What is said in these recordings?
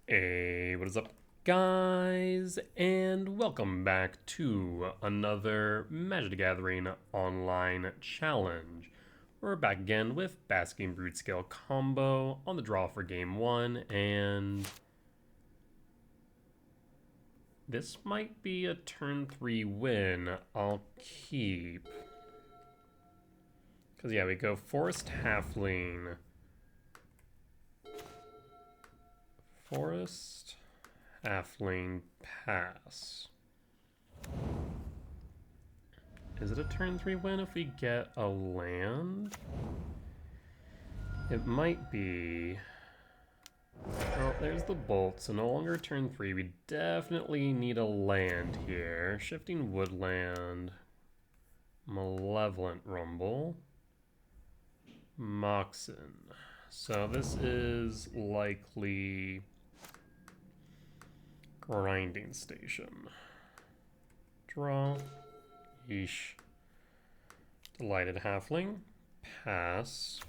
Hey, what is up, guys? And welcome back to another Magic the Gathering online challenge. We're back again with Basking Broodscale combo on the draw for game one, and this might be a turn 3 win. I'll keep. Because, yeah, we go Forest Halfling. Forest Halfling pass. Is it a turn 3 win if we get a land? It might be. Oh, there's the bolt, so no longer turn 3. We definitely need a land here. Shifting Woodland. Malevolent Rumble. Moxen. So this is likely Grinding Station. Draw. Yeesh. Delighted Halfling. Pass.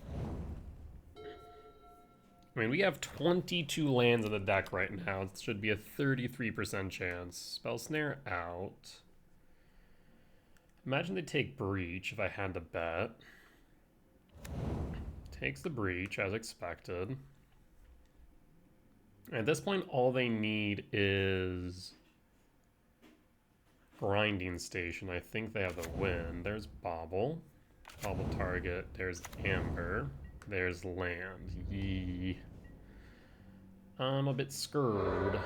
I mean, we have 22 lands in the deck right now. It should be a 33% chance. Spell Snare out. Imagine they take Breach if I had to bet. Takes the Breach as expected. At this point, all they need is Grinding Station. I think they have the win. There's Bobble. Bobble target. There's Amber. There's land. Yee. I'm a bit scared.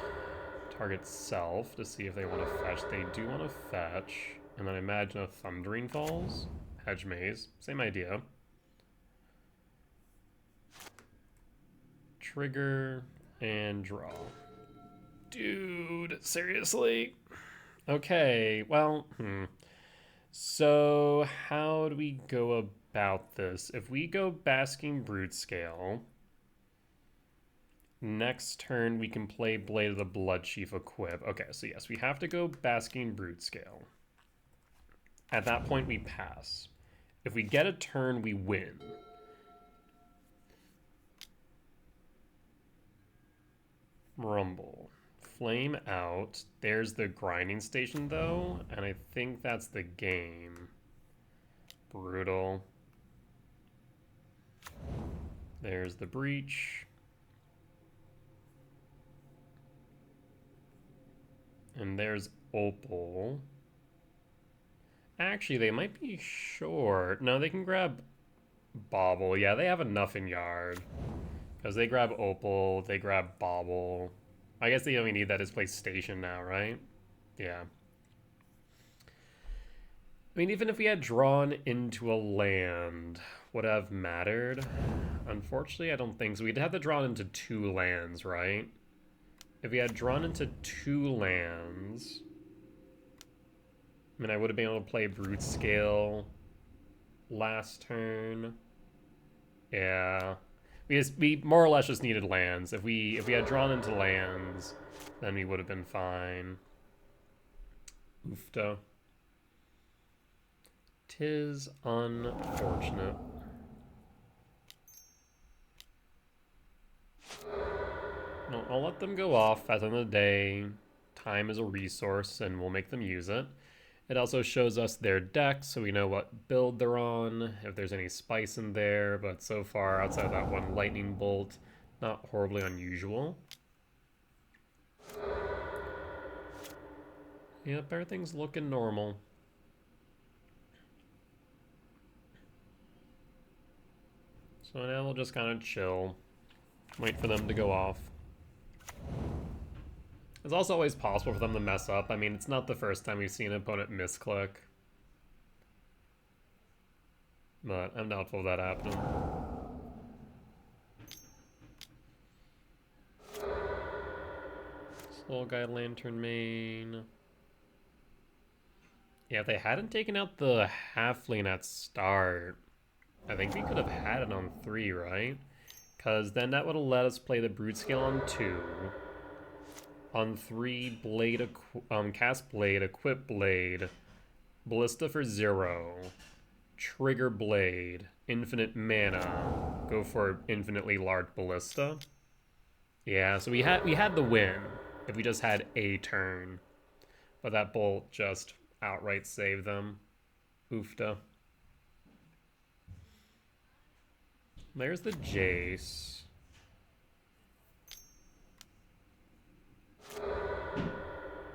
Target self to see if they want to fetch. They do want to fetch. And then I imagine a Thundering Falls. Hedge Maze. Same idea. Trigger and draw. Dude, seriously? Okay, well, So how do we go about this? If we go Basking Broodscale, next turn we can play Blade of the Bloodchief equip. Okay, so yes, we have to go Basking Broodscale. At that point we pass. If we get a turn, we win. Rumble. Flame out. There's the Grinding Station, though, and I think that's the game. Brutal. There's the Breach. And there's Opal. Actually, they might be short. No, they can grab Bobble. Yeah, they have enough in Yard. Because they grab Opal, they grab Bobble. I guess the only need that is play Station now, right? Yeah. I mean, even if we had drawn into a land, would have mattered? Unfortunately, I don't think so. We'd have to draw into 2 lands, right? If we had drawn into 2 lands, I mean, I would have been able to play Broodscale last turn. Yeah. We more or less just needed lands. If we had drawn into lands, then we would have been fine. Oofta. 'Tis unfortunate. No, I'll let them go off. At the end of the day, time is a resource, and we'll make them use it. It also shows us their deck, so we know what build they're on, if there's any spice in there, but so far, outside of that one lightning bolt, not horribly unusual. Yep, everything's looking normal. So now we'll just kind of chill, wait for them to go off. It's also always possible for them to mess up. I mean, it's not the first time we've seen an opponent misclick. But I'm doubtful of that happening. Soul Guide Lantern Main. Yeah, if they hadn't taken out the Halfling at start, I think we could have had it on 3, right? Because then that would have let us play the Broodscale on 2. On 3, cast Blade, equip Blade, Ballista for 0, trigger Blade, infinite mana, go for infinitely large Ballista. Yeah, so we had the win if we just had a turn. But that bolt just outright saved them. Oofta. There's the Jace.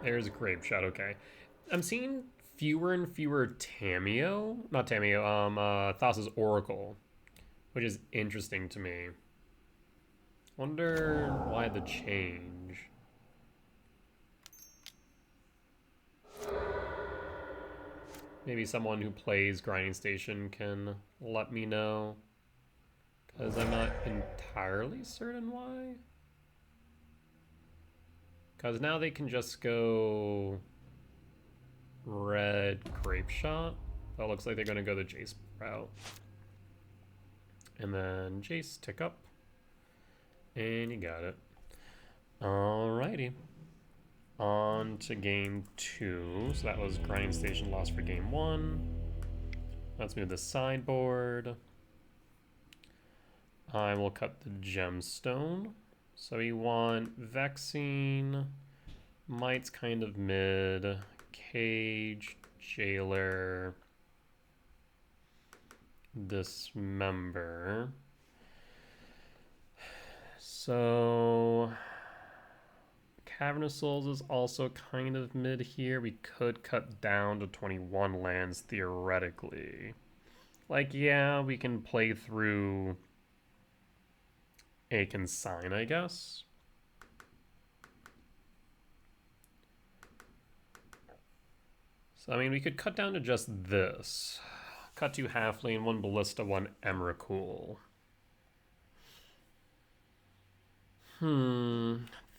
There's a Grape Shot, okay. I'm seeing fewer and fewer Tameo. Not Tameo, Thassa's Oracle. Which is interesting to me. Wonder why the change. Maybe someone who plays Grinding Station can let me know. Because I'm not entirely certain why. Because now they can just go red Grape Shot. That looks like they're going to go the Jace route. And then Jace tick up. And you got it. Alrighty. On to game 2. So that was Grinding Station lost for game 1. Let's move the sideboard. I will cut the gemstone. So we want Vexing, Might's kind of mid, Cage, Jailer, Dismember. So Cavernous Souls is also kind of mid here. We could cut down to 21 lands theoretically. Like, yeah, we can play through a Consign, I guess. So, I mean, we could cut down to just this. Cut 2 Halfling, 1 Ballista, 1 Emrakul.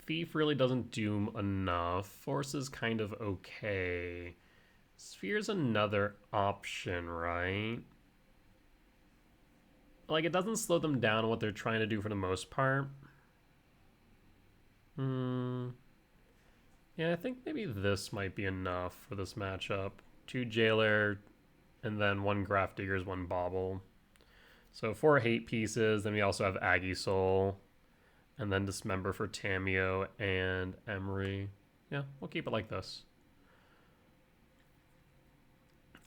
Thief really doesn't do enough. Force is kind of okay. Sphere's another option, right? Like, it doesn't slow them down on what they're trying to do for the most part. Yeah, I think maybe this might be enough for this matchup. 2 Jailer, and then 1 Graft Diggers, 1 Bauble. So 4 hate pieces, then we also have Aggie Soul. And then Dismember for Tameo and Emery. Yeah, we'll keep it like this.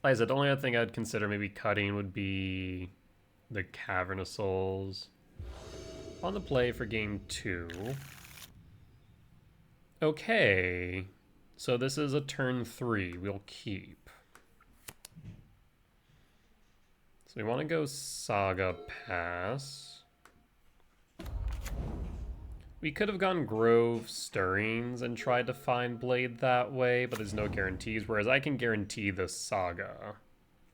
Like I said, the only other thing I'd consider maybe cutting would be the Cavern of Souls. On the play for game 2. Okay. So this is a turn 3. We'll keep. So we want to go Saga Pass. We could have gone Grove Stirrings and tried to find Blade that way, but there's no guarantees, whereas I can guarantee the Saga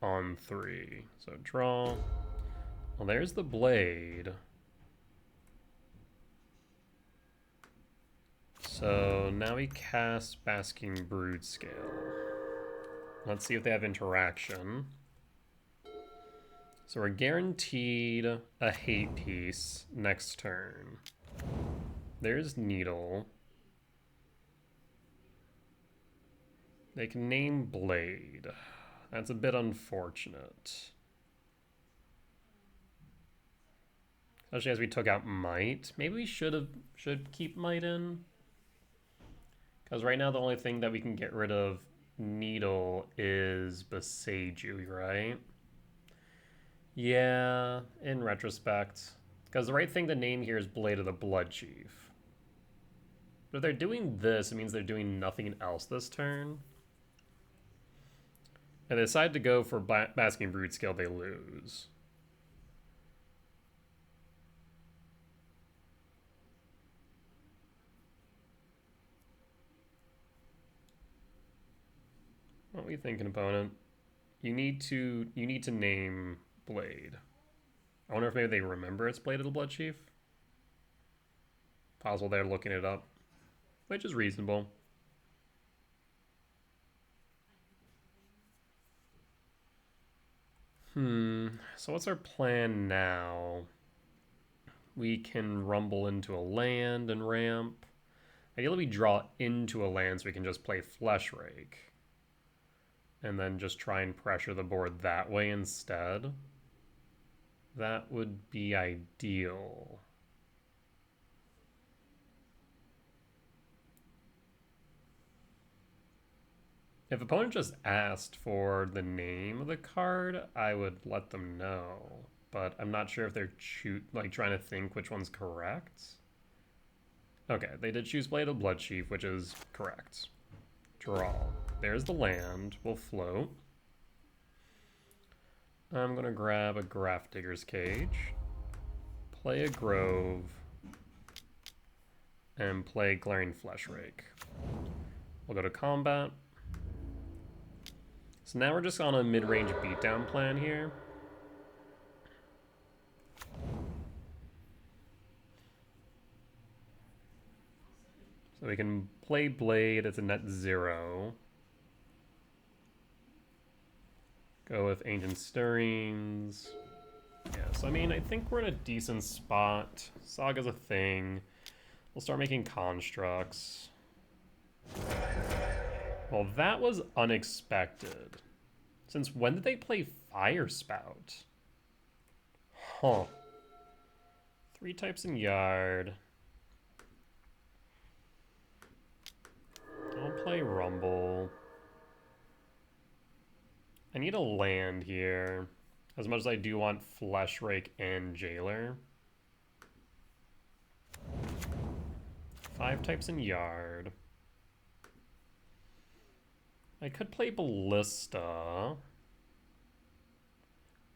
on 3. So draw. Well, there's the Blade. So now we cast Basking Broodscale. Let's see if they have interaction. So we're guaranteed a hate piece next turn. There's Needle. They can name Blade. That's a bit unfortunate. Especially as we took out Might. Maybe we should keep Might in. Because right now the only thing that we can get rid of Needle is Beseiju, right? Yeah, in retrospect. Because the right thing to name here is Blade of the Blood Chief. But if they're doing this, it means they're doing nothing else this turn. And they decide to go for Basking Broodscale, they lose. What are we thinking, opponent? You need to name Blade. I wonder if maybe they remember it's Blade of the Blood Chief. Possible they're looking it up, which is reasonable. So what's our plan now? We can rumble into a land and ramp. Ideally we draw into a land so we can just play Flesh Rake. And then just try and pressure the board that way instead. That would be ideal. If opponent just asked for the name of the card, I would let them know. But I'm not sure if they're trying to think which one's correct. Okay, they did choose Blade of Bloodchief, which is correct. Draw. There's the land. We'll float. I'm going to grab a Graph Digger's Cage, play a Grove, and play Glaring Fleshrake. We'll go to combat. So now we're just on a mid-range beatdown plan here. So we can play Blade as a net 0. Go with Ancient Stirrings. Yeah, so I mean, I think we're in a decent spot. Saga's a thing. We'll start making constructs. Well, that was unexpected. Since when did they play Fire Spout? Huh. 3 types in Yard. I'll play Rumble. I need a land here, as much as I do want Fleshrake and Jailer. 5 types in Yard. I could play Ballista.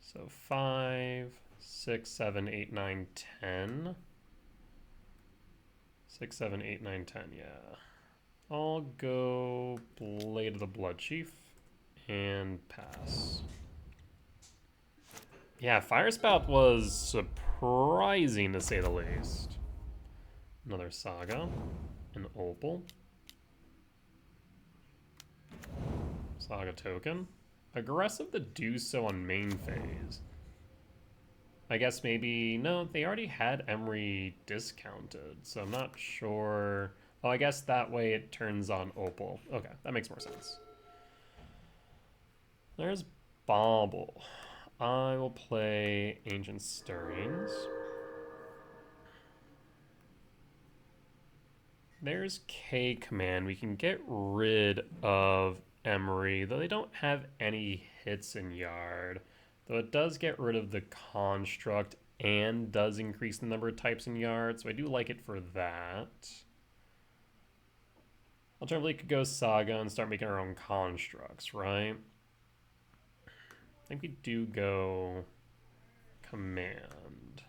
So 5, 6, 7, 8, 9, 10. 6, 7, 8, 9, 10, yeah. I'll go Blade of the Bloodchief and pass. Yeah, Fire Spout was surprising to say the least. Another Saga, an Opal. Saga token. Aggressive to do so on main phase. I guess maybe, no, they already had Emery discounted, so I'm not sure. Oh, I guess that way it turns on Opal. Okay, that makes more sense. There's Bauble. I will play Ancient Stirrings. There's K Command. We can get rid of Emery, though they don't have any hits in Yard. Though it does get rid of the construct and does increase the number of types in Yard, so I do like it for that. Alternatively, could go Saga and start making our own constructs, right? I think we do go Command.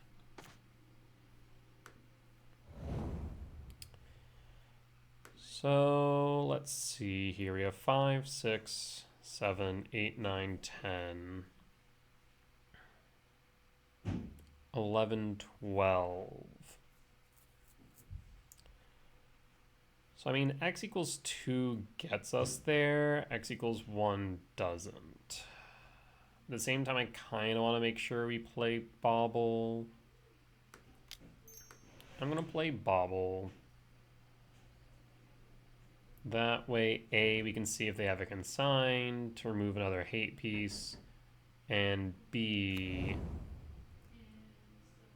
So let's see here. We have 5, 6, 7, 8, 9, 10, 11, 12. So I mean, x equals 2 gets us there. X equals 1 doesn't. At the same time, I kind of want to make sure we play Bauble. I'm going to play Bauble. That way, A, we can see if they have a consign to remove another hate piece, and B,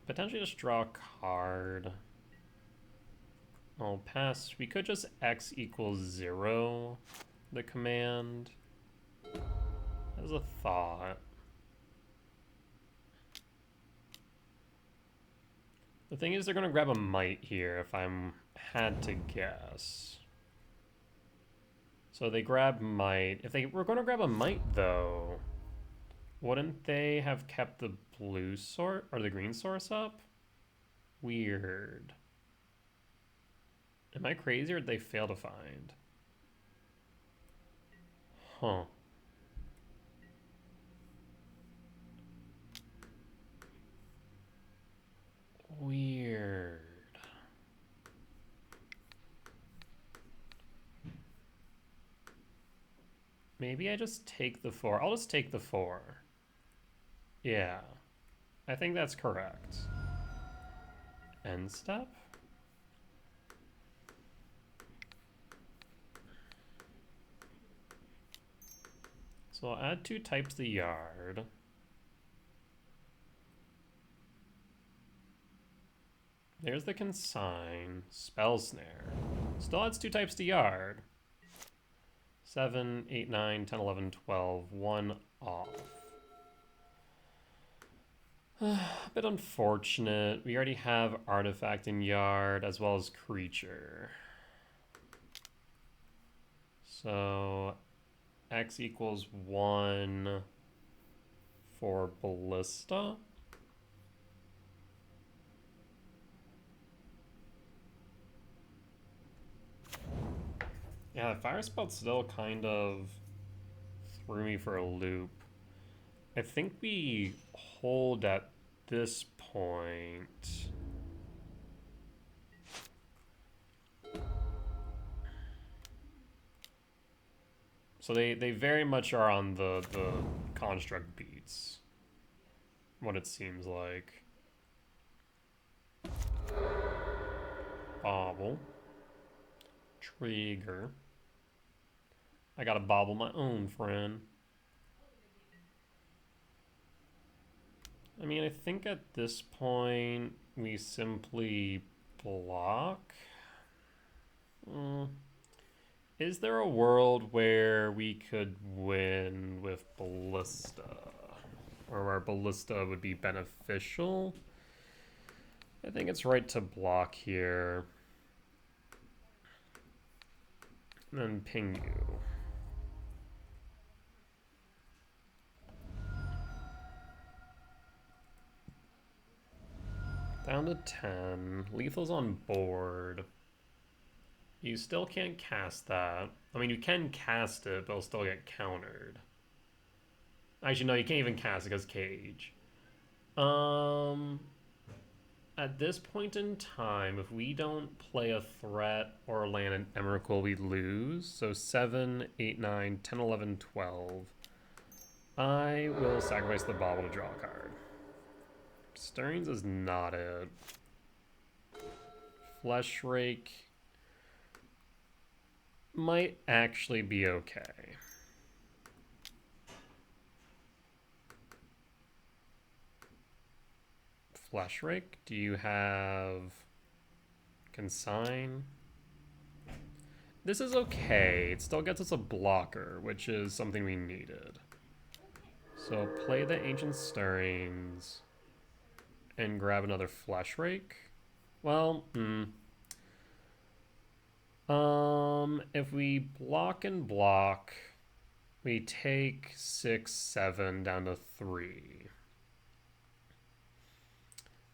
potentially just draw a card. I'll pass. We could just x equals 0, the command. As a thought. The thing is, they're going to grab a Might here if I'm had to guess. So they grab Might. If they were going to grab a Might, though, wouldn't they have kept the blue source or the green source up? Weird. Am I crazy or did they fail to find? Huh. Weird. Maybe I just take the 4. I'll just take the 4. Yeah. I think that's correct. End step? So I'll add 2 types to Yard. There's the consign. Spell Snare. Still adds 2 types to Yard. 7, 8, 9, 10, 11, 12. 1 off. A bit unfortunate. We already have artifact in yard as well as creature. So X equals 1 for ballista. Yeah, fire spell still kind of threw me for a loop. I think we hold at this point. So they very much are on the construct beats. What it seems like. Bobble. Trigger. I gotta bobble my own friend. I mean, I think at this point we simply block. Is there a world where we could win with ballista? Or where ballista would be beneficial? I think it's right to block here. And then ping you. Down to 10. Lethal's on board. You still can't cast that. I mean, you can cast it, but it'll still get countered. Actually, no, you can't even cast it because cage. At this point in time, if we don't play a threat or land an Emrakul, we lose. So 7, 8, 9, 10, 11, 12. I will sacrifice the bauble to draw a card. Stirrings is not it. Flesh Rake might actually be okay. Flesh Rake, do you have Consign? This is okay. It still gets us a blocker, which is something we needed. So play the Ancient Stirrings and grab another Flesh Rake. Well, if we block and block, we take 6, 7 down to 3.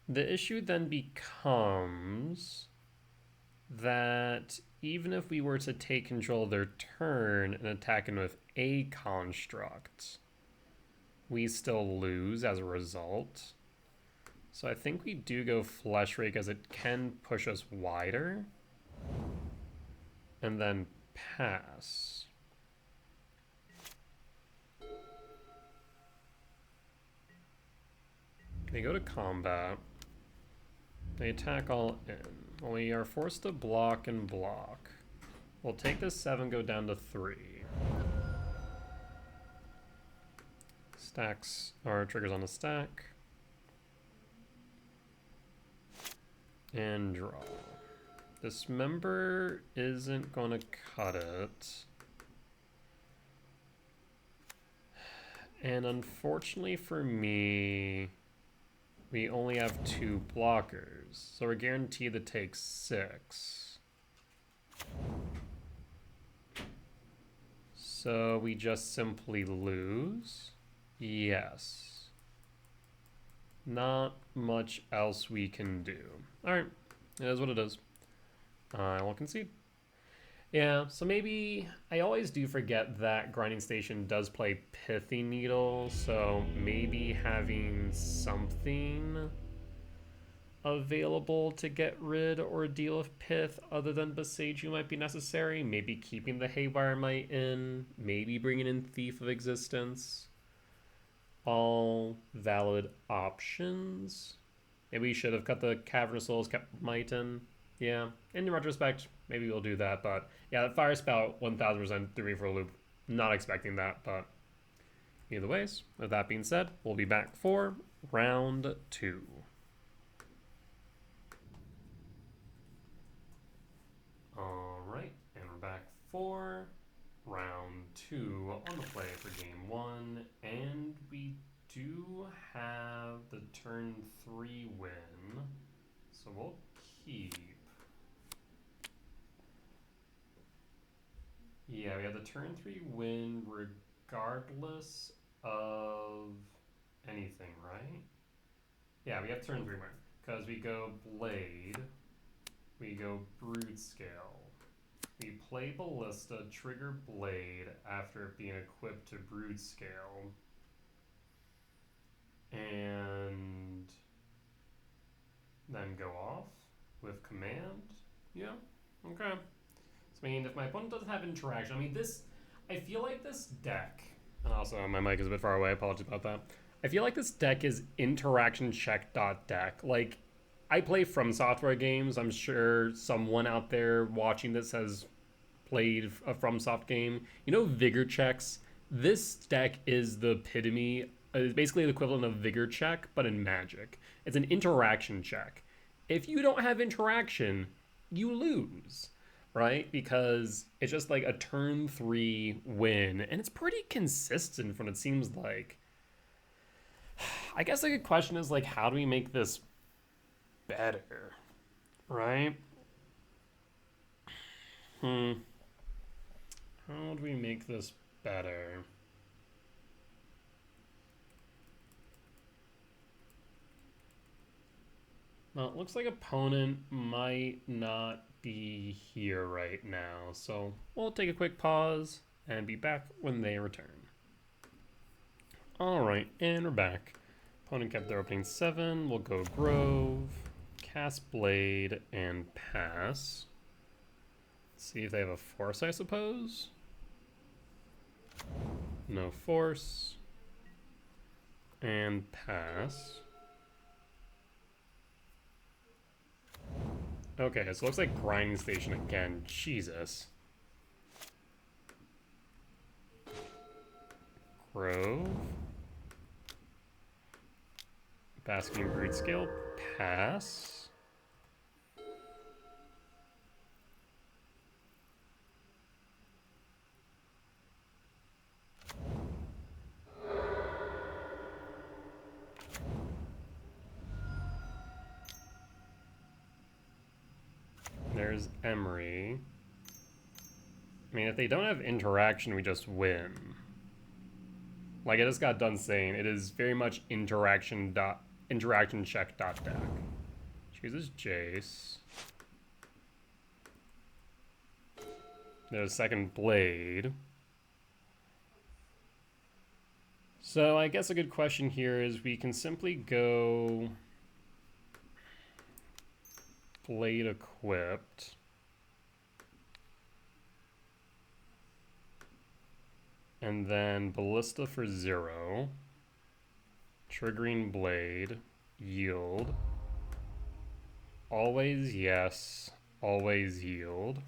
The issue then becomes that even if we were to take control of their turn and attack in with a construct, we still lose as a result. So I think we do go Flesh Rake as it can push us wider. And then pass. They go to combat. They attack all in. Well, we are forced to block and block. We'll take this 7, go down to 3. Stacks our triggers on a stack. And draw. Dismember isn't going to cut it. And unfortunately for me, we only have 2 blockers. So we're guaranteed to take 6. So we just simply lose? Yes. Not much else we can do. Alright, it is what it is. I will concede. Yeah, so maybe I always do forget that Grinding Station does play Pithy Needle, so maybe having something available to get rid or deal with Pith other than Boseiju might be necessary. Maybe keeping the Haywire Might in, maybe bringing in Thief of Existence. All valid options. Maybe we should have cut the Cavernous Souls, kept Might in. Yeah, in retrospect, maybe we'll do that, but yeah, that fire spell 1000% threw me for a loop. Not expecting that, but either ways, with that being said, we'll be back for round 2. Alright, and we're back for round 2 on the play for game 1, and we do have the turn 3 win, so we'll keep. Yeah, we have the turn 3 win regardless of anything, right? Yeah, we have turn 3 win, because we go Blade, we go Broodscale. We play Ballista, trigger Blade after it being equipped to Broodscale. And then go off with command. Yeah, okay. So, I mean, if my opponent doesn't have interaction, I mean, I feel like this deck, and also my mic is a bit far away, apologies about that. I feel like this deck is interaction check deck. Like, I play From Software games. I'm sure someone out there watching this has played a FromSoft game. You know Vigor checks? This deck is the epitome, is basically the equivalent of Vigor check, but in Magic. It's an interaction check. If you don't have interaction, you lose, right? Because it's just like a turn 3 win, and it's pretty consistent from what it seems like. I guess a good question is, like, how do we make this better, right? How do we make this better? Well, it looks like opponent might not be here right now, so we'll take a quick pause and be back when they return. Alright, and we're back. Opponent kept their opening 7. We'll go Grove, cast Blade, and pass. See if they have a force, I suppose. No force. And pass. Okay, so it looks like Grinding Station again. Jesus. Grove. Basking Broodscale. Pass. There's Emery. I mean, if they don't have interaction, we just win. Like I just got done saying, it is very much interaction check deck. Chooses Jace. There's second Blade. So I guess a good question here is we can simply go Blade equipped. And then Ballista for 0. Triggering Blade. Yield. Always yes. Always yield.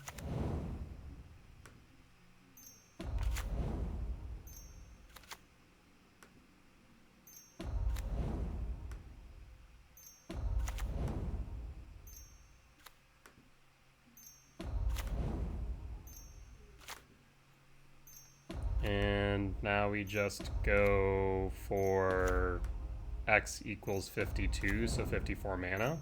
And now we just go for X equals 52, so 54 mana.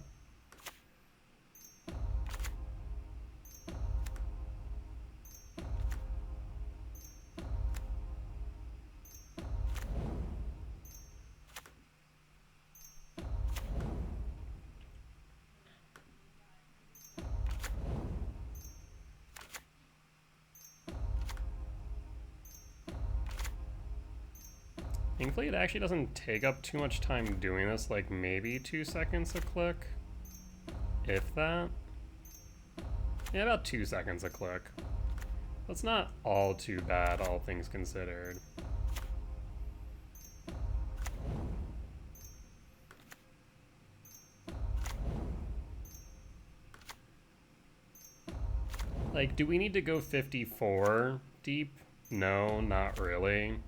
Thankfully, it actually doesn't take up too much time doing this, like maybe 2 seconds a click, if that. Yeah, about 2 seconds a click. That's not all too bad, all things considered. Like, do we need to go 54 deep? No, not really.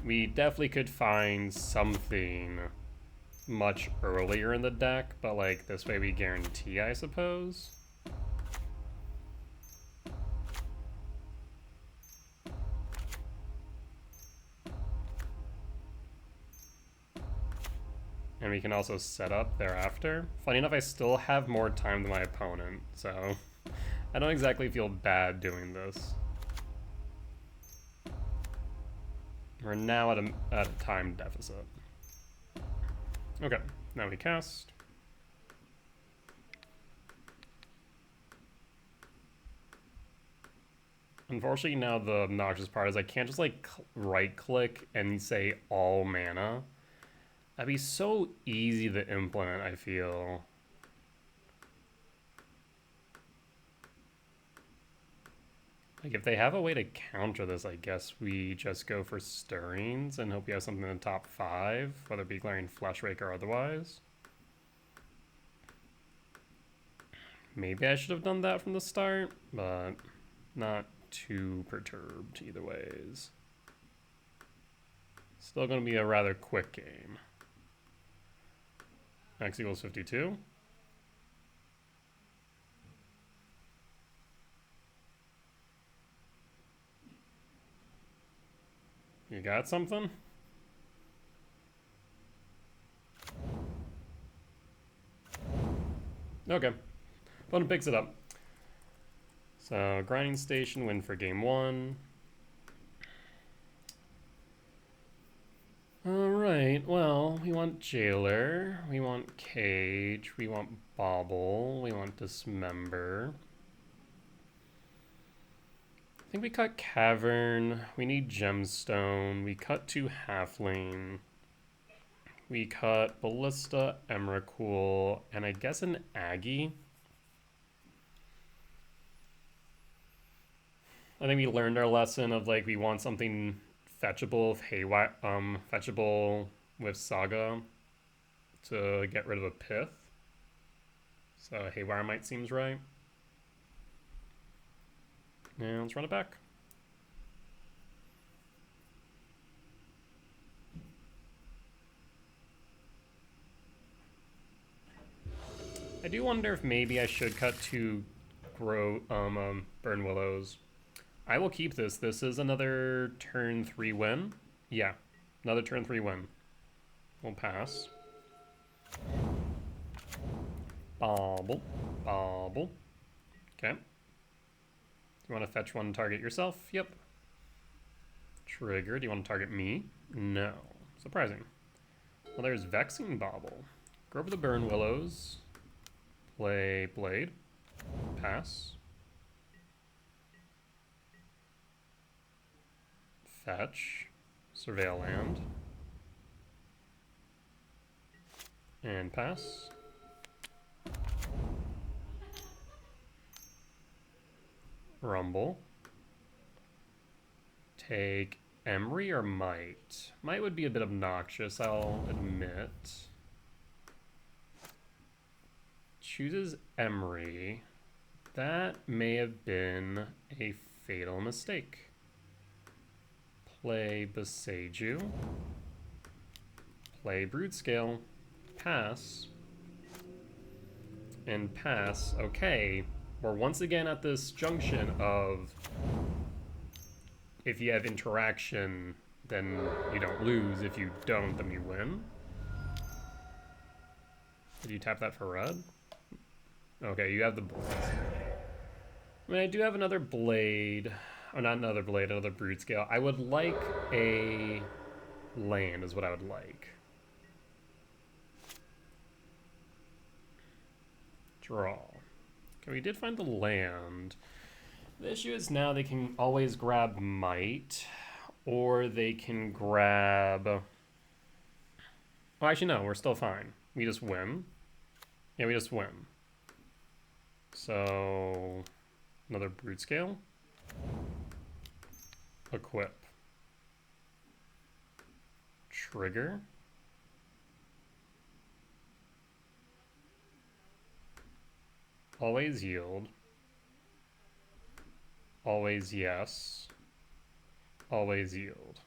We definitely could find something much earlier in the deck, but like this way we guarantee, I suppose. And we can also set up thereafter. Funny enough, I still have more time than my opponent, so I don't exactly feel bad doing this. We're now at a time deficit. Okay, now we cast. Unfortunately, now the obnoxious part is I can't just like right-click and say all mana. That'd be so easy to implement, I feel. Like, if they have a way to counter this, I guess we just go for Stirrings and hope we have something in the top 5, whether it be Glaring Fleshrake or otherwise. Maybe I should have done that from the start, but not too perturbed either ways. Still going to be a rather quick game. X equals 52. You got something? Okay. Opponent picks it up. So, Grinding Station, win for game 1. Alright, well, we want Jailer, we want Cage, we want Bauble, we want Dismember. I think we cut Cavern, we need Gemstone, we cut 2 Halfling, we cut Ballista, Emrakul, and I guess an Aggie. I think we learned our lesson of like we want something fetchable with fetchable with Saga to get rid of a Pith. So Haywire Might seems right. And let's run it back. I do wonder if maybe I should cut 2 Burn Willows. I will keep this. This is another turn 3 win. Yeah, another turn 3 win. We'll pass. Bauble. Bauble. Okay. Do you want to fetch 1 target yourself? Yep. Trigger. Do you want to target me? No. Surprising. Well, there's Vexing Bauble. Go over the Burn Willows. Play Blade. Pass. Fetch. Surveil land. And pass. Rumble. Take Emery or Might? Might would be a bit obnoxious, I'll admit. Chooses Emery. That may have been a fatal mistake. Play Beseiju. Play Broodscale. Pass. And pass. Okay. We're once again at this junction of if you have interaction, then you don't lose. If you don't, then you win. Did you tap that for red? Okay, you have the blade. I mean, I do have another blade. Or not another blade, another Broodscale. I would like a land is what I would like. Draw. Okay, we did find the land. The issue is now they can always grab Might, or they can grab... Well, actually, no, we're still fine. We just win. Yeah, we just win. So, another Broodscale. Equip. Trigger. Always yield. Always yes. Always yield.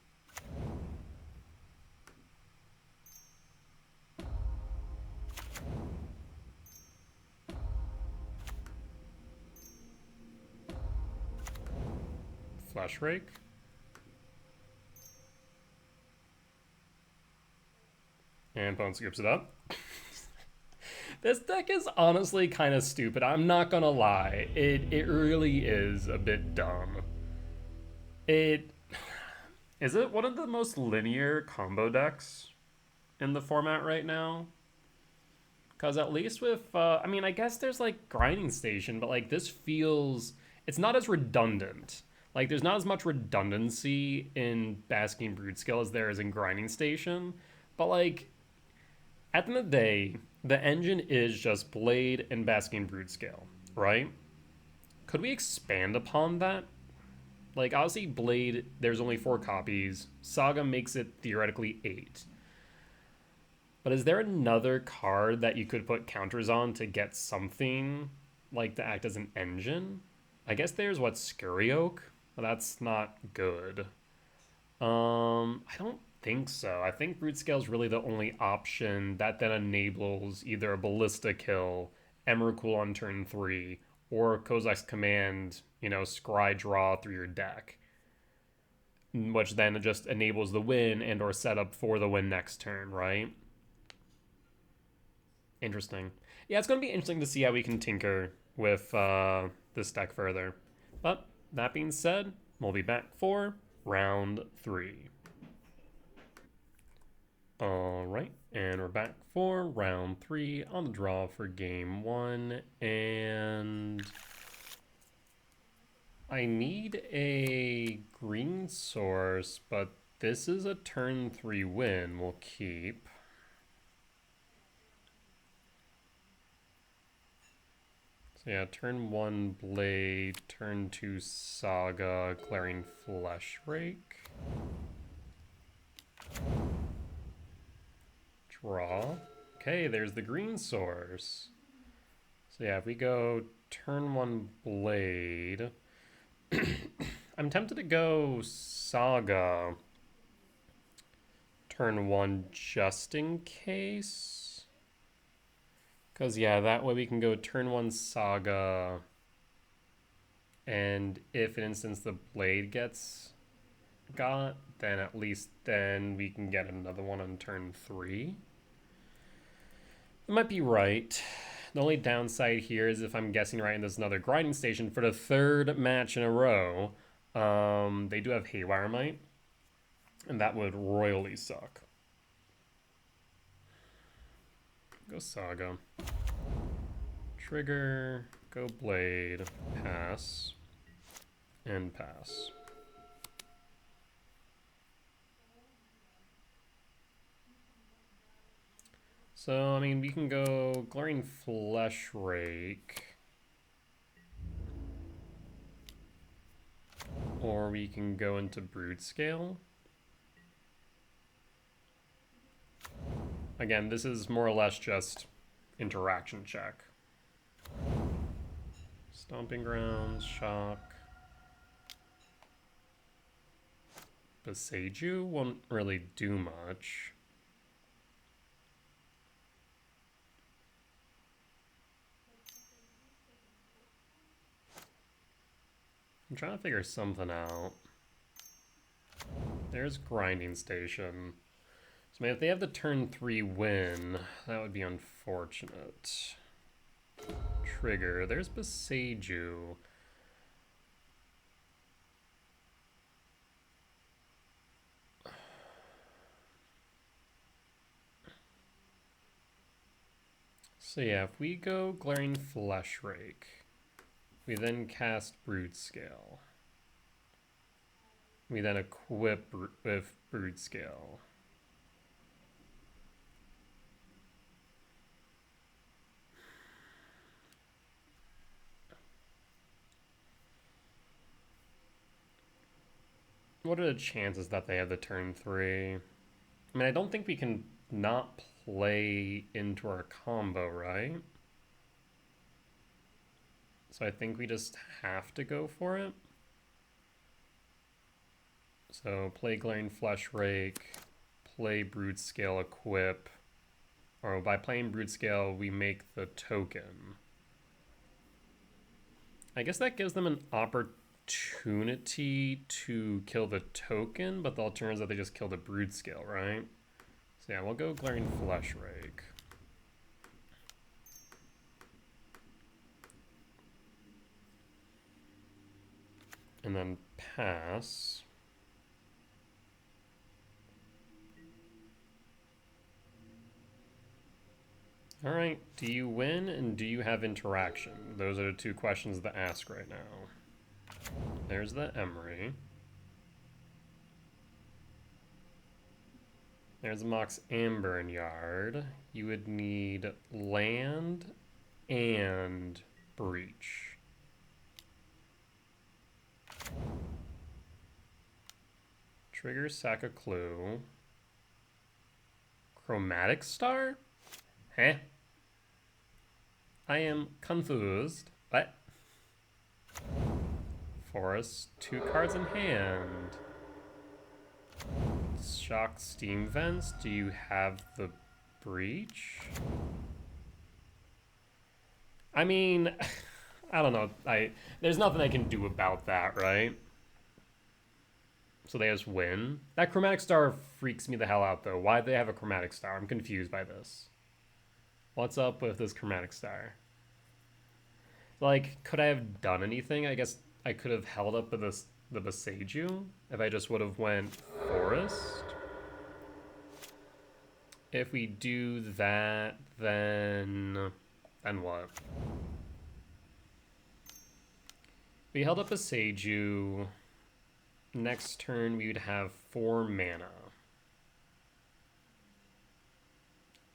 Fleshrake. And opponent scoops it up. This deck is honestly kind of stupid. I'm not gonna lie. It really is a bit dumb. It is it one of the most linear combo decks in the format right now? Because at least with, I mean, I guess there's like Grinding Station, but like this feels, it's not as redundant. Like there's not as much redundancy in Basking Broodscale as there is in Grinding Station. But like, at the end of the day, the engine is just Blade and Basking Broodscale, right? Could we expand upon that? Like, obviously, Blade, there's only 4 copies. Saga makes it theoretically 8. But is there another card that you could put counters on to get something like to act as an engine? I guess there's what, Goryo, but that's not good. I don't think so. I think Broodscale is really the only option that then enables either a Ballista kill, Emrakul on turn 3, or Kozak's command, scry draw through your deck, which then just enables the win and or setup for the win next turn, right? Interesting. Yeah, it's going to be interesting to see how we can tinker with this deck further. But that being said, we'll be back for round 3. Alright, and we're back for round 3 on the draw for game 1, and I need a green source, but this is a turn 3 win. We'll keep. So yeah, turn 1 Blade, turn 2 Saga, Glaring Fleshrake. Draw. Okay, there's the green source. So yeah, if we go turn 1 Blade, I'm tempted to go Saga turn 1 just in case. Because yeah, that way we can go turn 1 Saga, and if in instance the Blade gets got, then at least then we can get another one on turn 3. It might be right. The only downside here is if I'm guessing right, and there's another Grinding Station for the 3rd match in a row. They do have Haywire Might, and that would royally suck. Go Saga. Trigger, go Blade, pass, and pass. So, I mean, we can go Glaring Fleshrake. Or we can go into Broodscale. Again, this is more or less just interaction check. Stomping Grounds, Shock. Beseiju won't really do much. I'm trying to figure something out. There's Grinding Station. So, man, if they have the turn 3 win, that would be unfortunate. Trigger. There's Beseiju. So, yeah, if we go Glaring Fleshrake, we then cast Broodscale. We then equip with Broodscale. What are the chances that they have the turn 3? I mean, I don't think we can not play into our combo, right? So I think we just have to go for it. So play Glaring Fleshrake, play Broodscale equip. Or by playing Broodscale, we make the token. I guess that gives them an opportunity to kill the token, but the alternative is that they just kill the Broodscale, right? So yeah, we'll go Glaring Flesh Rake. And then pass. All right, do you win and do you have interaction? Those are the two questions to ask right now. There's the Emery. There's the Mox Amber Yard. You would need land and breach. Trigger, sack a clue. Chromatic Star? Huh? I am confused. What? Forest, 2 cards in hand. Shock Steam Vents. Do you have the breach? I mean, I don't know. There's nothing I can do about that, right? So they just win. That Chromatic Star freaks me the hell out, though. Why'd they have a Chromatic Star? I'm confused by this. What's up with this Chromatic Star? Like, could I have done anything? I guess I could have held up the Basaju if I just would have went Forest. If we do that, then what? We held up a Seiju. Next turn, we would have 4 mana.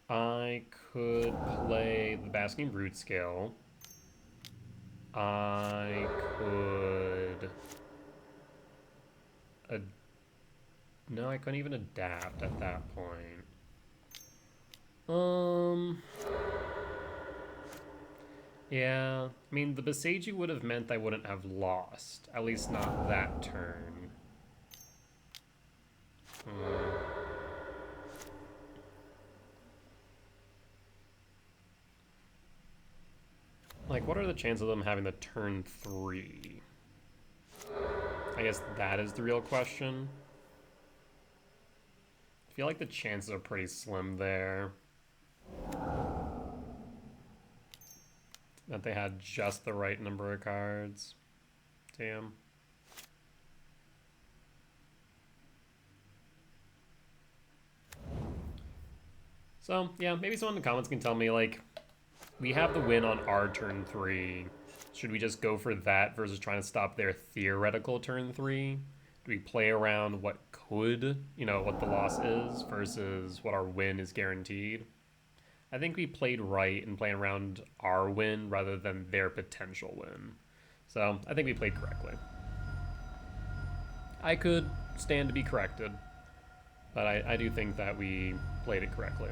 I could play the Basking Broodscale. I could... No, I couldn't even adapt at that point. Yeah, I mean, the Basaju would have meant I wouldn't have lost. At least not that turn. Like, what are the chances of them having the turn 3? I guess that is the real question. I feel like the chances are pretty slim there. That they had just the right number of cards. Damn. So, yeah, maybe someone in the comments can tell me, like, we have the win on our turn 3. Should we just go for that versus trying to stop their theoretical turn 3? Do we play around what could, what the loss is versus what our win is guaranteed? I think we played right in playing around our win rather than their potential win. So I think we played correctly. I could stand to be corrected, but I do think that we played it correctly.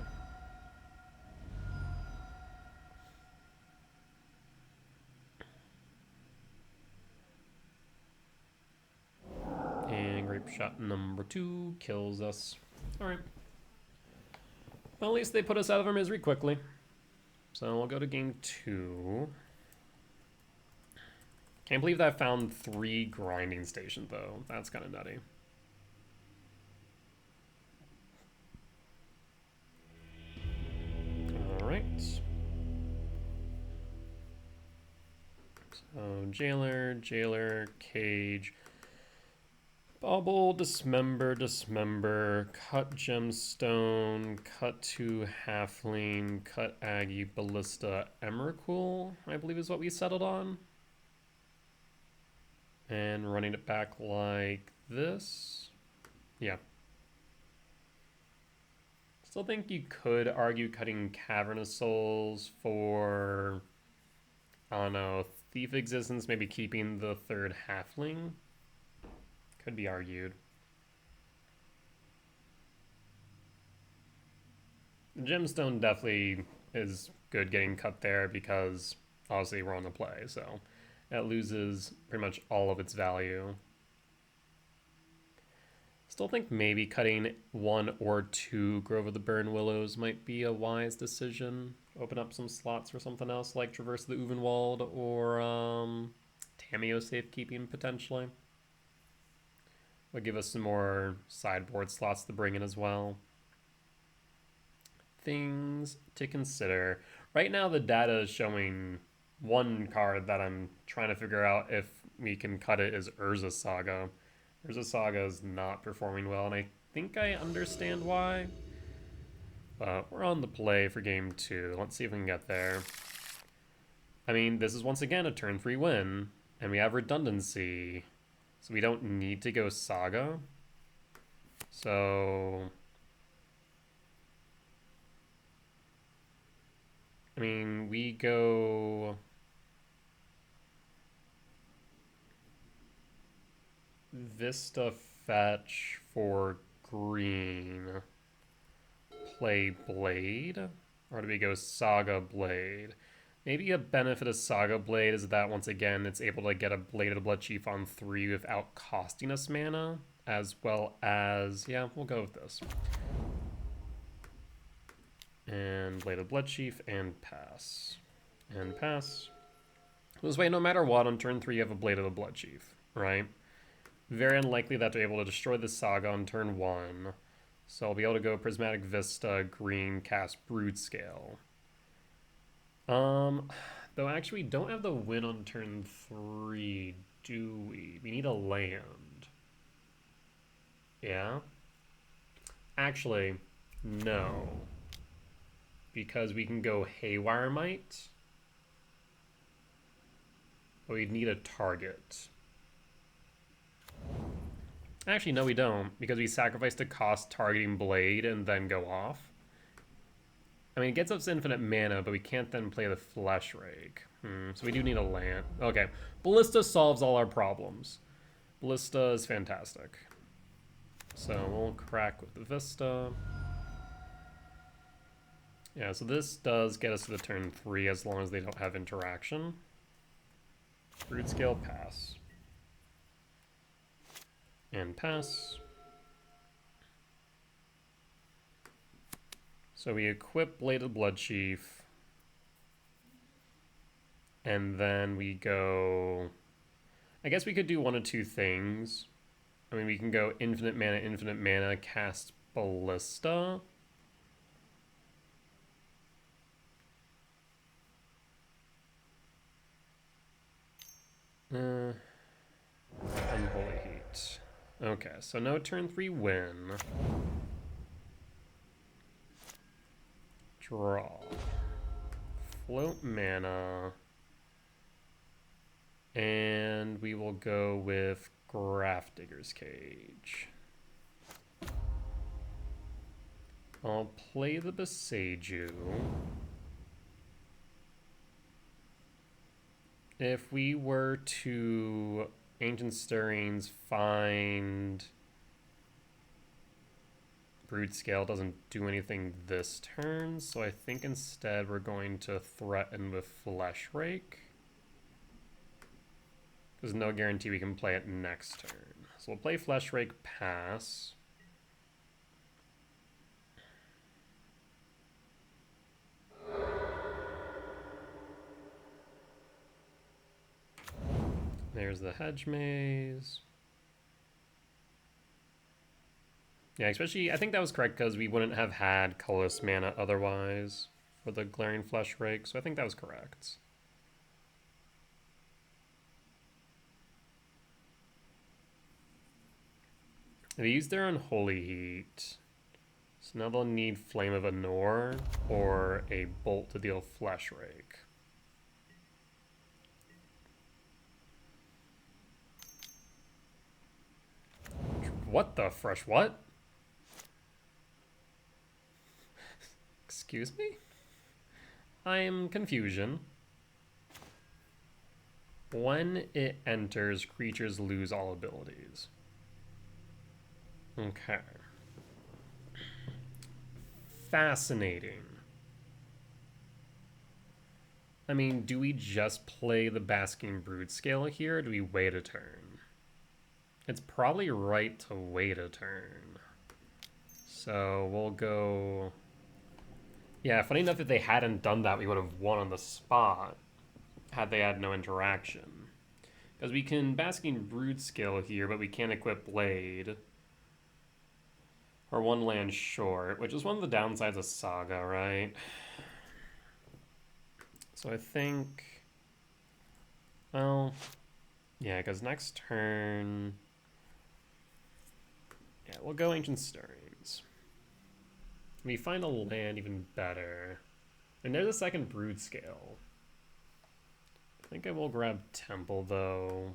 And grape shot number 2 kills us. All right. Well, at least they put us out of our misery quickly. So we'll go to game 2. Can't believe that I found 3 grinding stations, though. That's kind of nutty. All right. So jailer, cage, bubble, dismember, cut gemstone, cut 2 halfling, cut Aggie, ballista, Emrakul, I believe is what we settled on. And running it back like this. Yeah. Still think you could argue cutting Cavernous Souls for, I don't know, Thief Existence, maybe keeping the 3rd halfling. Could be argued. The gemstone definitely is good getting cut there because obviously we're on the play, so it loses pretty much all of its value. Still think maybe cutting 1 or 2 Grove of the Burn Willows might be a wise decision. Open up some slots for something else like Traverse the Uvenwald or Tameo Safekeeping potentially. Would give us some more sideboard slots to bring in as well. things to consider. Right now, the data is showing one card that I'm trying to figure out if we can cut it is Urza Saga. Urza Saga is not performing well, and I think I understand why. But we're on the play for game 2. Let's see if we can get there. I mean, this is once again a turn 3 win, and we have redundancy, so we don't need to go Saga. So, I mean, we go Vista Fetch for green, play Blade, or do we go Saga Blade? Maybe a benefit of Saga Blade is that once again it's able to get a Blade of the Blood Chief on 3 without costing us mana, as well as, yeah, we'll go with this. And Blade of the Blood Chief, and pass. And pass. This way, no matter what, on turn 3 you have a Blade of the Blood Chief, right? Very unlikely that they're able to destroy the Saga on turn 1. So I'll be able to go Prismatic Vista, green, cast Broodscale. Though actually we don't have the win on turn 3, do we? We need a land. Yeah? Actually, no. Because we can go Haywire Might. But we'd need a target. Actually, no we don't, because we sacrifice the cost targeting Blade and then go off. I mean, it gets us infinite mana, but we can't then play the Flesh Rake. So we do need a land. Okay, Ballista solves all our problems. Ballista is fantastic. So we'll crack with the Vista. Yeah, so this does get us to the turn 3 as long as they don't have interaction. Broodscale, pass. And pass. So we equip Blade of the Blood Chief. And then we go... I guess we could do one of two things. I mean, we can go infinite mana, cast Ballista. Unholy Heat. Okay, so no turn 3 win. Draw. Float mana. And we will go with Grafdigger's Cage. I'll play the Beseiju. If we were to Ancient Stirrings, find Broodscale doesn't do anything this turn, so I think instead we're going to threaten with Flesh Rake. There's no guarantee we can play it next turn. So we'll play Flesh Rake, pass. There's the Hedge Maze. Yeah, especially, I think that was correct because we wouldn't have had colorless mana otherwise for the Glaring Flesh Rake, so I think that was correct. They used their Unholy Heat, so now they'll need Flame of Anor or a Bolt to deal Flesh Rake. What the fresh what? Excuse me? I am confusion. When it enters, creatures lose all abilities. Okay. Fascinating. I mean, do we just play the Basking Broodscale here, or do we wait a turn? It's probably right to wait a turn. So we'll go... Yeah, funny enough, if they hadn't done that, we would have won on the spot had they had no interaction. Because we can Basking Broodscale here, but we can't equip Blade. Or one land short, which is one of the downsides of Saga, right? So I think... Well... Yeah, because next turn... Yeah, we'll go Ancient Stirrings. We find a land even better. And there's a second Broodscale. I think I will grab Temple, though.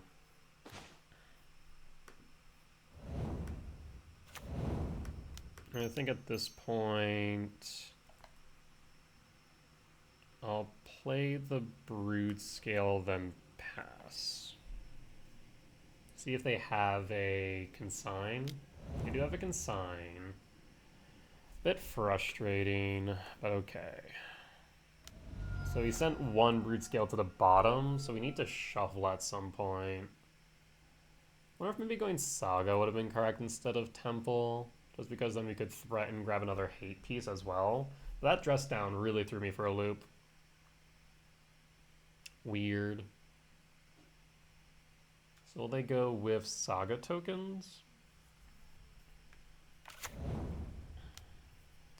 I think at this point... I'll play the Broodscale, then pass. See if they have a Consign. They do have a Consign. Bit frustrating, but okay. So he sent one Broodscale to the bottom, so we need to shuffle at some point. I wonder if maybe going Saga would have been correct instead of Temple, just because then we could threaten, grab another hate piece as well. That dress down really threw me for a loop. Weird. So will they go with Saga tokens?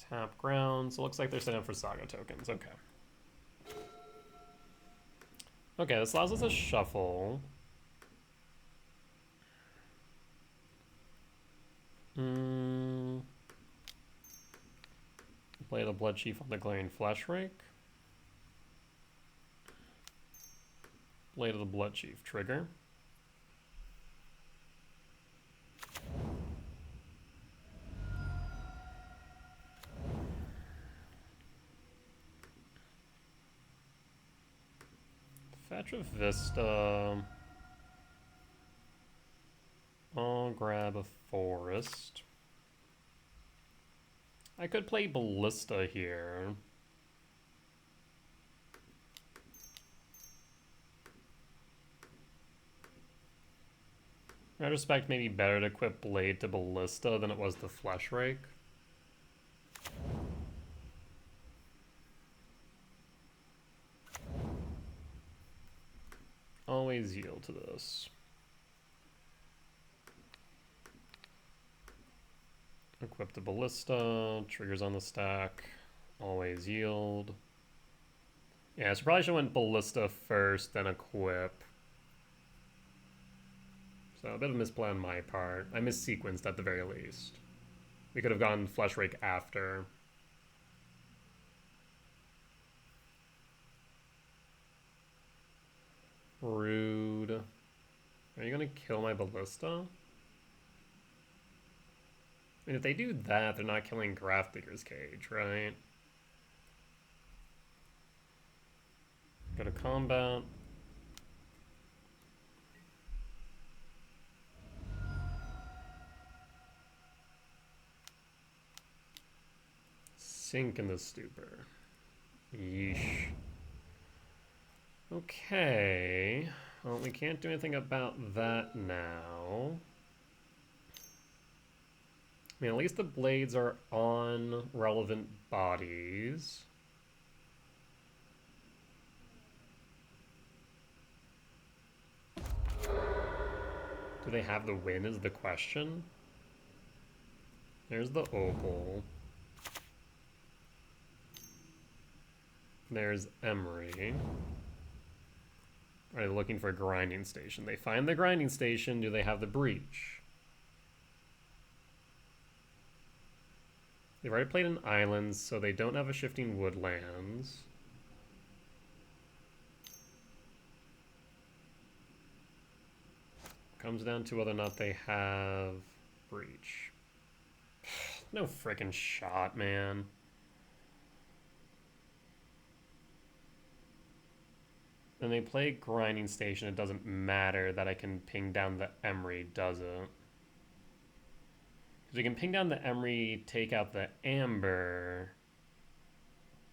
Tap ground. So it looks like they're setting up for Saga tokens. Okay. Okay, this allows us to shuffle. Play the Blood Chief on the Glaring Flesh Rake. Blade of the Blood Chief trigger. Fetch a Vista. I'll grab a Forest. I could play Ballista here. In retrospect, maybe better to equip Blade to Ballista than it was the Flesh Rake. Always yield to this. Equip the Ballista, triggers on the stack, always yield. Yeah, so probably should have went Ballista first, then equip. So a bit of a misplay on my part. I missequenced at the very least. We could have gone Flesh Rake after. Rude. Are you gonna kill my Ballista? I mean, if they do that, they're not killing Grafdigger's Cage, right? Go to combat. Sink in the Stupor. Yeesh. Okay. Well, we can't do anything about that now. I mean, at least the blades are on relevant bodies. Do they have the win is the question. There's the opal. There's Emery. Are they looking for a grinding station? They find the grinding station. Do they have the breach? They've already played in islands, so they don't have a shifting woodlands. Comes down to whether or not they have breach. No frickin' shot, man. When they play grinding station, it doesn't matter that I can ping down the Emery, does it? Because we can ping down the Emery, take out the Amber,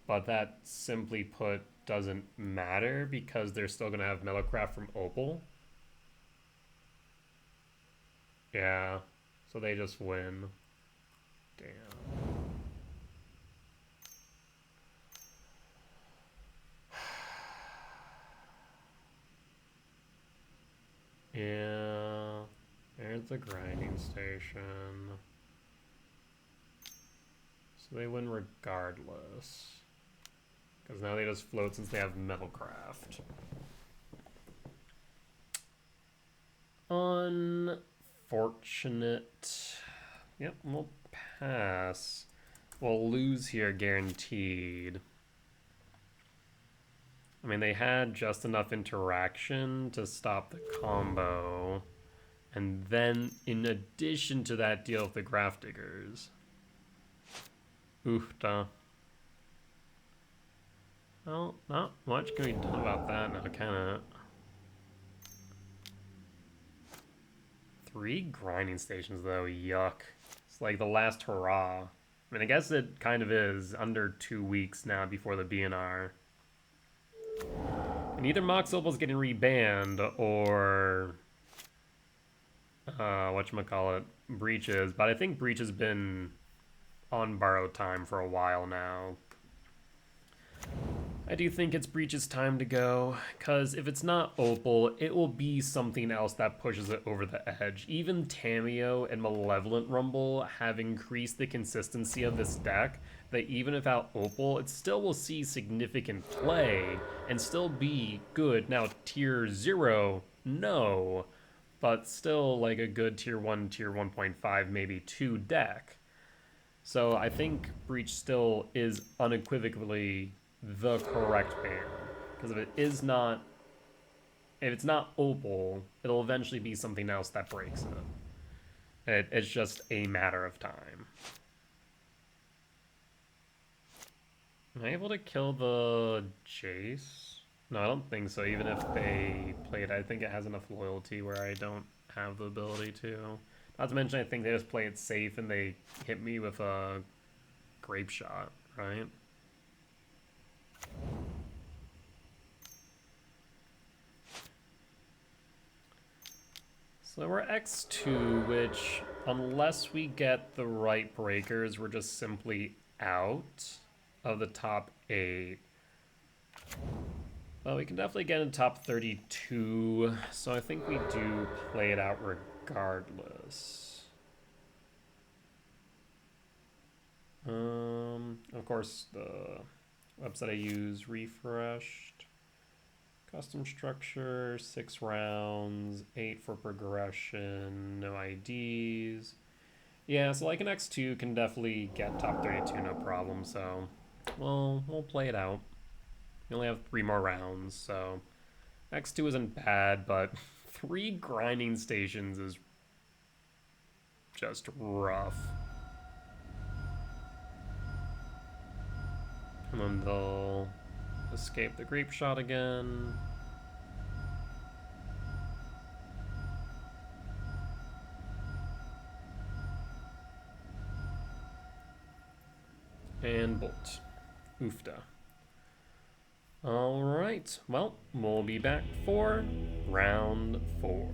but that simply put doesn't matter because they're still going to have Metalcraft from Opal. Yeah, so they just win. Damn. Yeah, there's the grinding station. So they win regardless. Because now they just float since they have Metalcraft. Unfortunate. Yep, we'll pass. We'll lose here guaranteed. I mean, they had just enough interaction to stop the combo. And then, in addition to that, deal with the Grafdiggers. Oofta. Well, not much can be done about that now, can it? 3 grinding stations, though. Yuck. It's like the last hurrah. I mean, I guess it kind of is. Under 2 weeks now before the BNR. And either Mox Opal's getting rebanned, or... whatchamacallit, Breaches. But I think Breach has been on borrowed time for a while now. I do think it's Breach's time to go, because if it's not Opal, it will be something else that pushes it over the edge. Even Tamiyo and Malevolent Rumble have increased the consistency of this deck, that even without Opal, it still will see significant play, and still be good. Now, tier 0, no, but still like a good tier 1, tier 1.5, maybe 2 deck. So I think Breach still is unequivocally the correct ban, because if it's not Opal, it'll eventually be something else that breaks it. It's just a matter of time. Am I able to kill the Jace? No, I don't think so. Even if they play it, I think it has enough loyalty where I don't have the ability to. Not to mention, I think they just play it safe and they hit me with a grape shot, right? So we're X2, which, unless we get the right breakers, we're just simply out of the top 8. Well, we can definitely get in top 32, so I think we do play it out regardless. Of course, the website I use refreshed. Custom structure, 6 rounds, 8 for progression, no IDs. Yeah, so like an X2 can definitely get top 32, no problem, so we'll play it out. We only have 3 more rounds, so X2 isn't bad, but 3 grinding stations is just rough. And then they'll escape the grape shot again. And bolt. Oofda. Alright, well, we'll be back for round 4.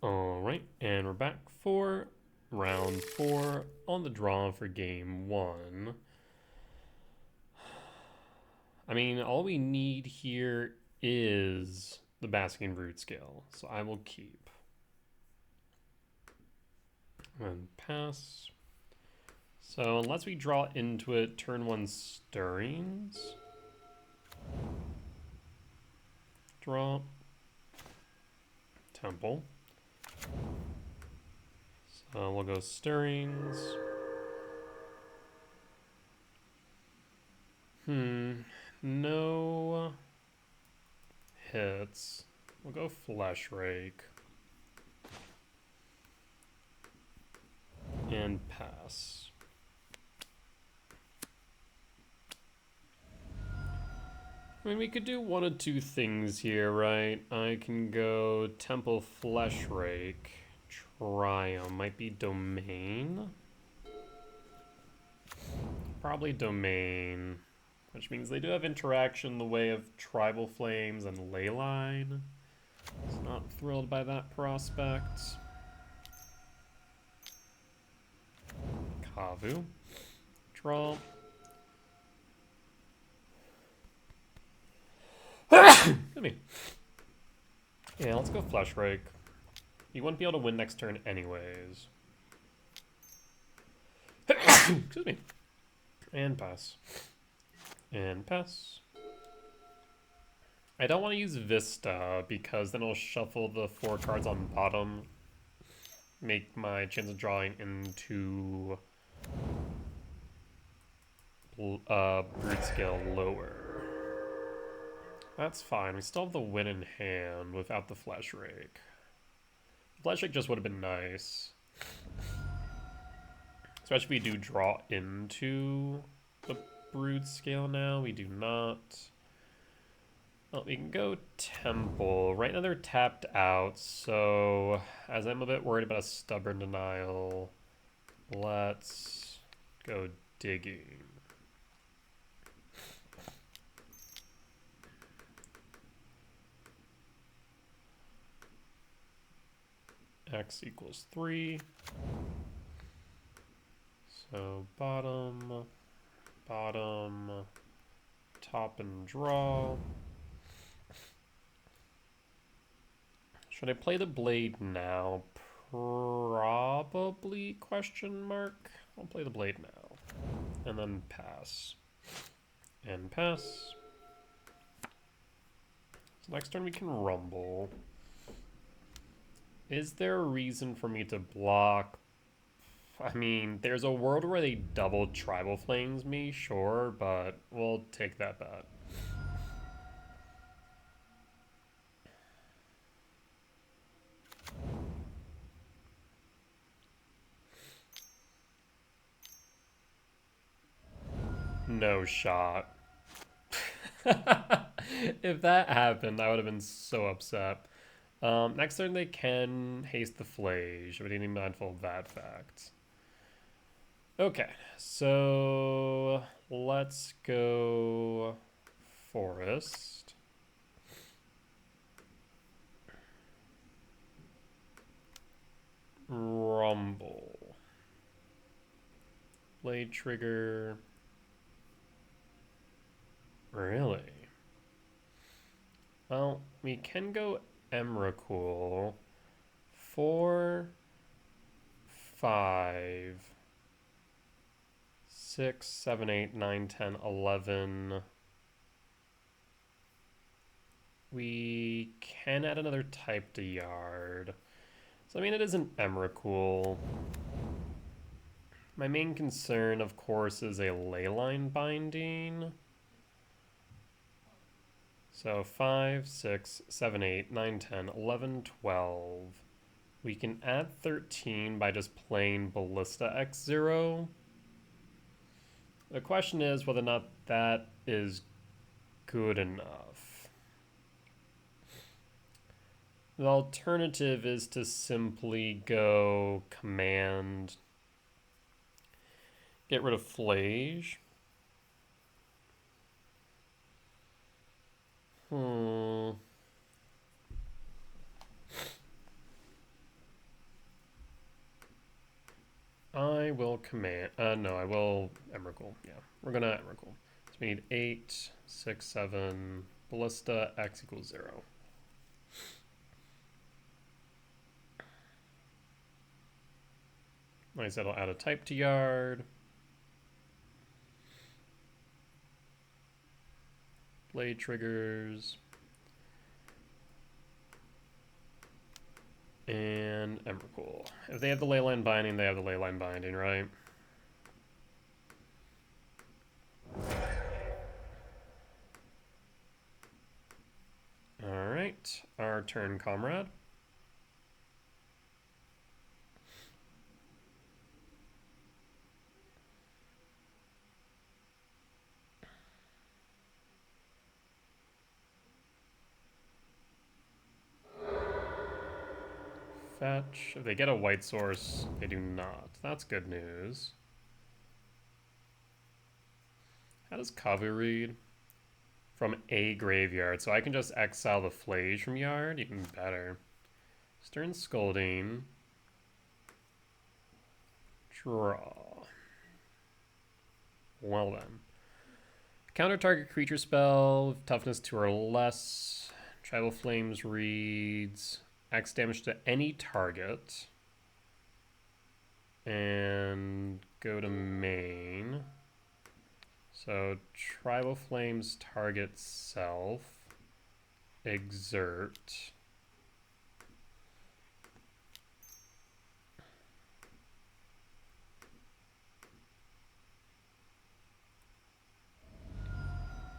Alright, and we're back for round 4 on the draw for game 1. I mean, all we need here is the Basking Broodscale, so I will keep. And pass. So unless we draw into it, turn 1 Stirrings. Draw. Temple. So we'll go Stirrings. No hits. We'll go Flesh Rake. And pass. I mean, we could do one of 2 things here, right? I can go Temple Flesh Rake. Triumph. Might be Domain. Probably Domain. Which means they do have interaction in the way of Tribal Flames and Leyline. So not thrilled by that prospect. Kavu. Draw. Excuse me. Yeah, let's go Flesh Rake. You wouldn't be able to win next turn anyways. Excuse me. And pass. And pass. I don't want to use Vista because then it'll shuffle the 4 cards on bottom. Make my chance of drawing into Broodscale lower. That's fine. We still have the win in hand without the Flash Rake. Flash Rake just would have been nice. Especially if we do draw into the Broodscale now. We do not. Well, we can go Temple. Right now they're tapped out, so as I'm a bit worried about a stubborn denial, let's go digging. X equals 3. So bottom, top and draw. Should I play the blade now? Probably, question mark. I'll play the blade now. And then pass. And pass. So next turn we can rumble. Is there a reason for me to block? I mean, there's a world where they double Tribal Flames me, sure, but we'll take that bet. No shot. If that happened, I would have been so upset. Next turn they can haste the Flage, but need to be mindful of that fact. Okay, so let's go Forest. Rumble. Blade trigger. Really? Well, we can go Emrakul. 4, 5, 6, 7, 8, 9, 10, 11. We can add another type to Yard. So, I mean, it isn't Emrakul. My main concern, of course, is a Leyline Binding. So 5, 6, 7, 8, 9, 10, 11, 12. We can add 13 by just playing Ballista X0. The question is whether or not that is good enough. The alternative is to simply go command, get rid of Flage. I will command, no, I will Emrakul. Yeah, we're gonna Emrakul. So we need 8, 6, 7, Ballista, X equals 0. Like I said, I'll add a type to Yard. Blade triggers. And Emrakul. If they have the Leyline Binding, they have the Leyline Binding, right? Alright, our turn, comrade. Fetch. If they get a white source, they do not. That's good news. How does Kavu read? From a graveyard. So I can just exile the Flage from Yard? Even better. Stern Scolding. Draw. Well then. Counter target creature spell, toughness 2 or less. Tribal Flames reads X damage to any target. and go to main. So Tribal Flames target self, exert.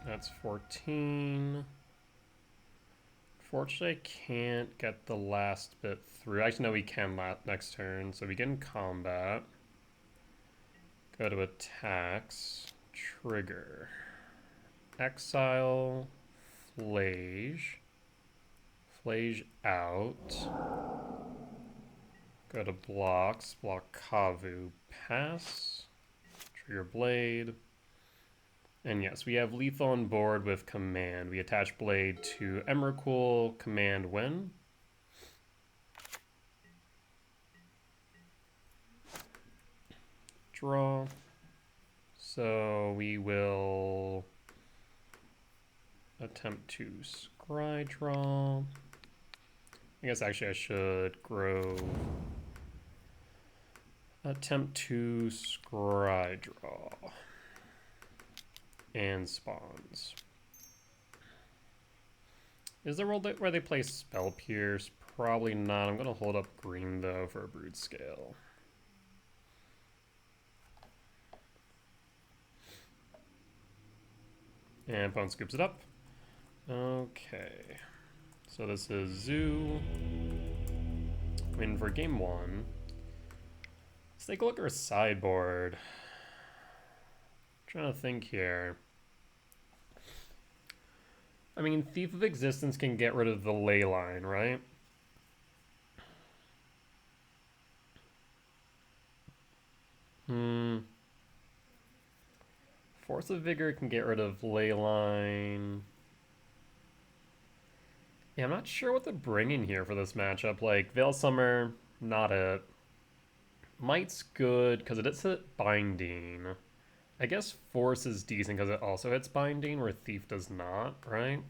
That's 14. Fortunately, I can't get the last bit through. Actually, no, we can next turn. So we get in combat. Go to attacks. Trigger. Exile. Flage. Flage out. Go to blocks. Block Kavu. Pass. Trigger Blade. And yes, we have lethal on board with command. We attach blade to Emrakul, command win. Draw. So we will attempt to scry draw. I guess actually I should grow. Attempt to scry draw. And spawns. Is there a world where they play Spell Pierce? Probably not. I'm going to hold up green, though, for a Broodscale. And opponent scoops it up. Okay. So this is Zoo. Win for game 1. Let's take a look at our sideboard. Trying to think here. I mean, Thief of Existence can get rid of the ley line, right? Force of Vigor can get rid of ley line. Yeah, I'm not sure what to bring in here for this matchup. Like, Veil Summer, not it. Might's good, because it is hit Binding. I guess Force is decent because it also hits Binding, where Thief does not, right?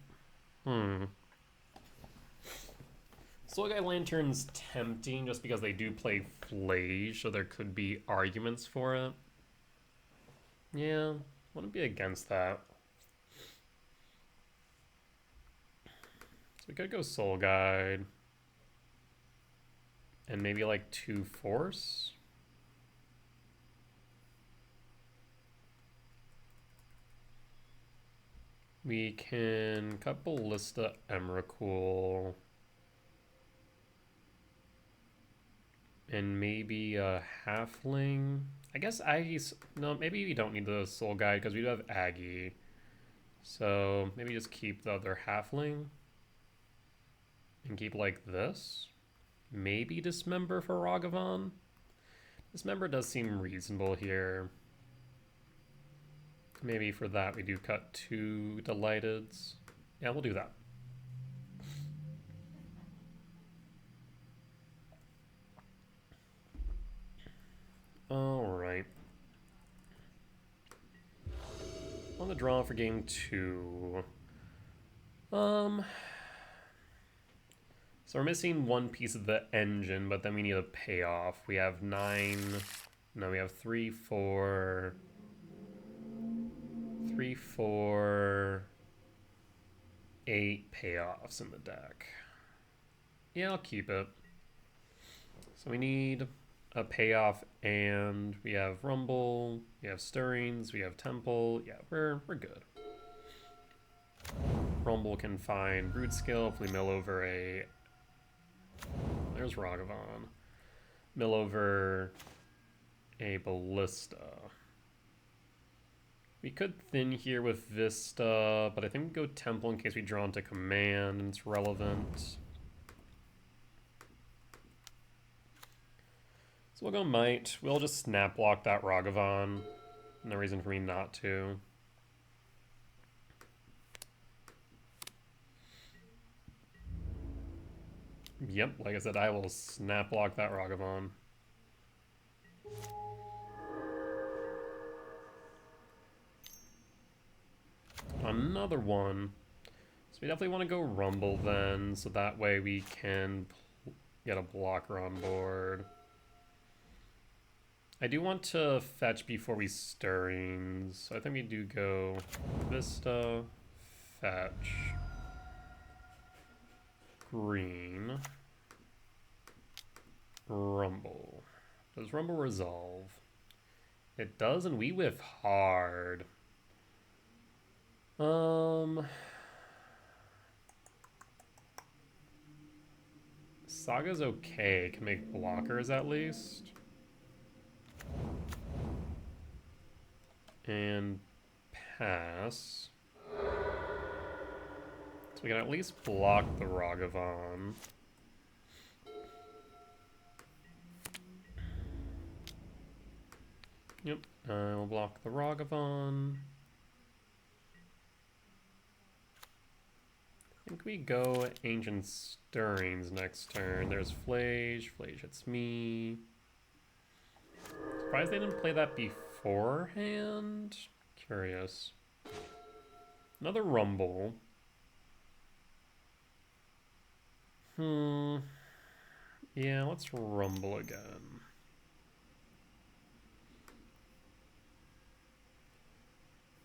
Soul Guy Lantern's tempting just because they do play Flage, so there could be arguments for it. Yeah, wouldn't be against that. So we could go Soul Guide. And maybe like 2 Force. We can cut Ballista Emrakul. And maybe a Halfling. I guess Aggie's... No, maybe we don't need the Soul Guide because we do have Aggie. So maybe just keep the other Halfling. And keep like this. Maybe Dismember for Ragavan. Dismember does seem reasonable here. Maybe for that we do cut 2 Delighteds. Yeah, we'll do that. Alright. On the draw for game 2. So we're missing one piece of the engine, but then we need a payoff. We have 9... No, we have 3, 4... 3, 4... 8 payoffs in the deck. Yeah, I'll keep it. So we need a payoff, and we have Rumble, we have Stirrings, we have Temple. Yeah, we're good. Rumble can find Broodscale if we mill over a... There's Ragavan. Mill over a Ballista. We could thin here with Vista, but I think we go Temple in case we draw into command and it's relevant. So we'll go Might. We'll just snap block that Ragavan. No reason for me not to. Yep, like I said, I will snap block that Ragavan. Another one. So we definitely want to go Rumble then, so that way we can get a blocker on board. I do want to fetch before we stirrings, so I think we do go Vista, fetch, green, Rumble. Does Rumble resolve? It does, and we whiff hard. Saga's okay, can make blockers at least. And pass. So we can at least block the Ragavan. Yep, we'll block the Ragavan. I think we go Ancient Stirrings next turn. There's Flage. Flage hits me. Surprised they didn't play that beforehand. Curious. Another Rumble. Yeah, let's Rumble again.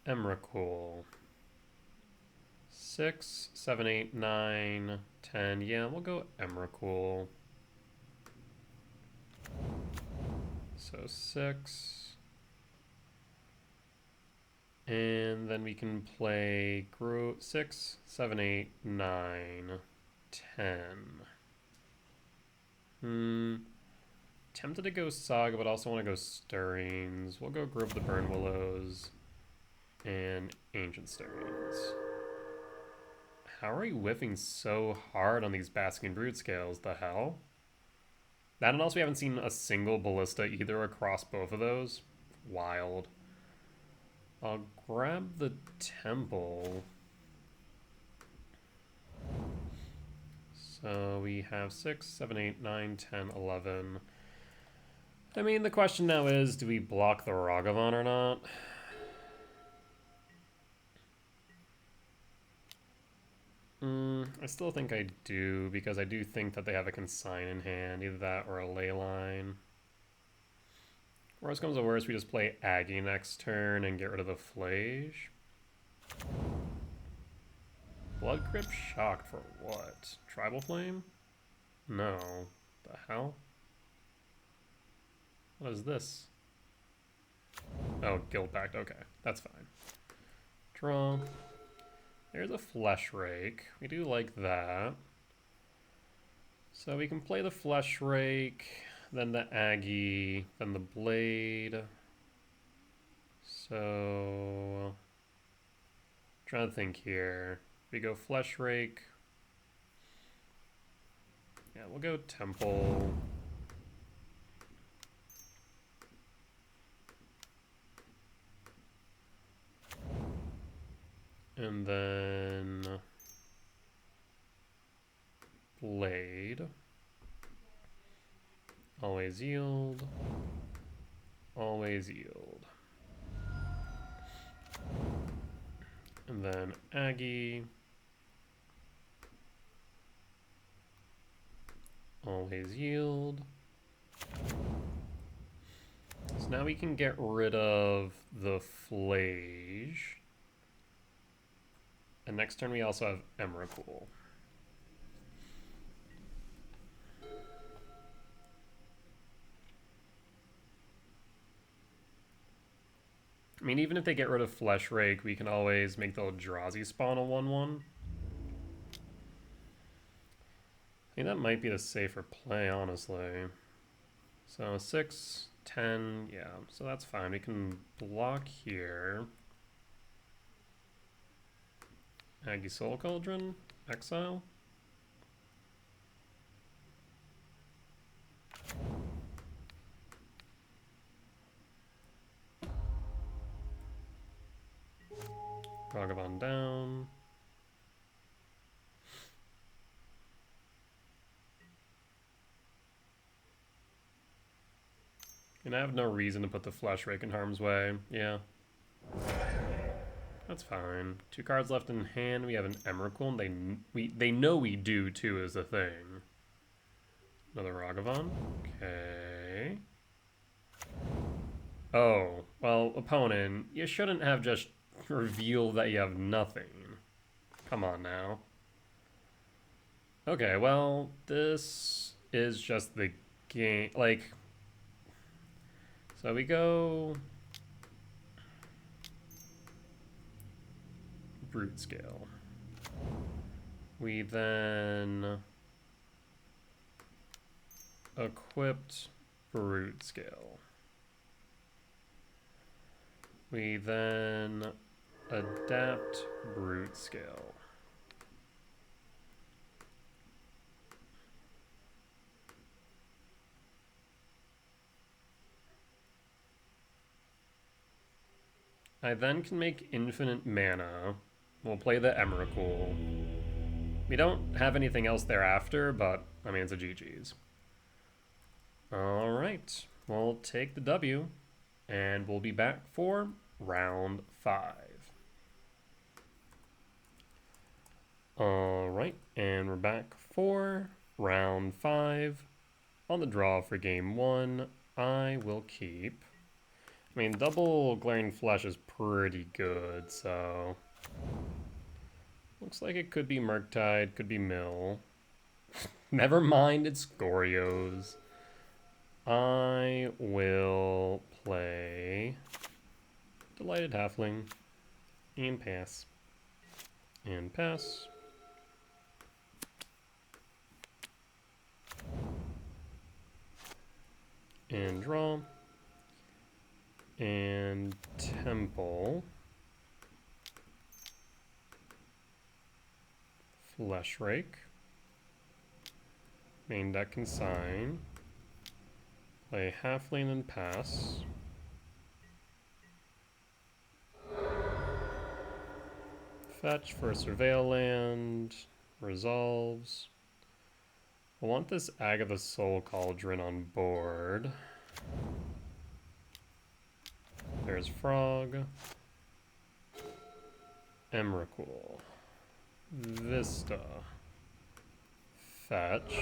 Emrakul. 6, 7, 8, 9, 10. Yeah, we'll go Emrakul. So 6. And then we can play 6, 7, 8, 9, 10. Tempted to go Saga, but also want to go Stirrings. We'll go Grove the Burn Willows and Ancient Stirrings. How are we whiffing so hard on these Basking Broodscales? The hell? That, and also we haven't seen a single Ballista either across both of those. Wild. I'll grab the Temple. So we have 6, 7, 8, 9, 10, 11. I mean, the question now is, do we block the Ragavan or not? I still think I do, because I do think that they have a Consign in hand, either that or a Leyline. Worst comes to worst, we just play Aggie next turn and get rid of the Flage. Blood Crypt Shocked for what? Tribal Flame? No. The hell? What is this? Oh, Guild Pact. Okay, that's fine. Draw. There's a Flesh Rake. We do like that. So we can play the Flesh Rake, then the Aggie, then the Blade. So, trying to think here. We go Flesh Rake. Yeah, we'll go Temple. And then Blade. Always yield. Always yield. And then Aggie. Always yield. So now we can get rid of the Flage. And next turn we also have Emrakul. I mean, even if they get rid of Flesh Rake, we can always make the Eldrazi spawn a 1/1. I think that might be the safer play, honestly. So 6, 10, yeah, so that's fine. We can block here. Aggie Soul Cauldron, exile. Ragavan down. And I have no reason to put the Flesh Rake in harm's way. Yeah. That's fine. 2 cards left in hand. We have an Emrakul, and they know we do too, is the thing. Another Ragavan. Okay. Oh, well, opponent, you shouldn't have just revealed that you have nothing. Come on now. Okay, well, this is just the game. Like, so we go Broodscale. We then equipped Broodscale. We then adapt Broodscale. I then can make infinite mana. We'll play the Emrakul. We don't have anything else thereafter, but, I mean, it's a GG's. Alright, we'll take the W, and we'll be back for round 5. Alright, and we're back for round 5. On the draw for game 1, I will keep... I mean, double Glaring Flesh is pretty good, so... Looks like it could be Murktide, could be Mill. Never mind, it's Goryo's. I will play Delighted Halfling and pass. And pass. And draw. And Temple. Flesh Rake. Main deck Consign. Play Halfling and pass. Fetch for Surveil Land. Resolves. I want this Agatha Soul Cauldron on board. There's Frog. Emrakul. Vista. Fetch.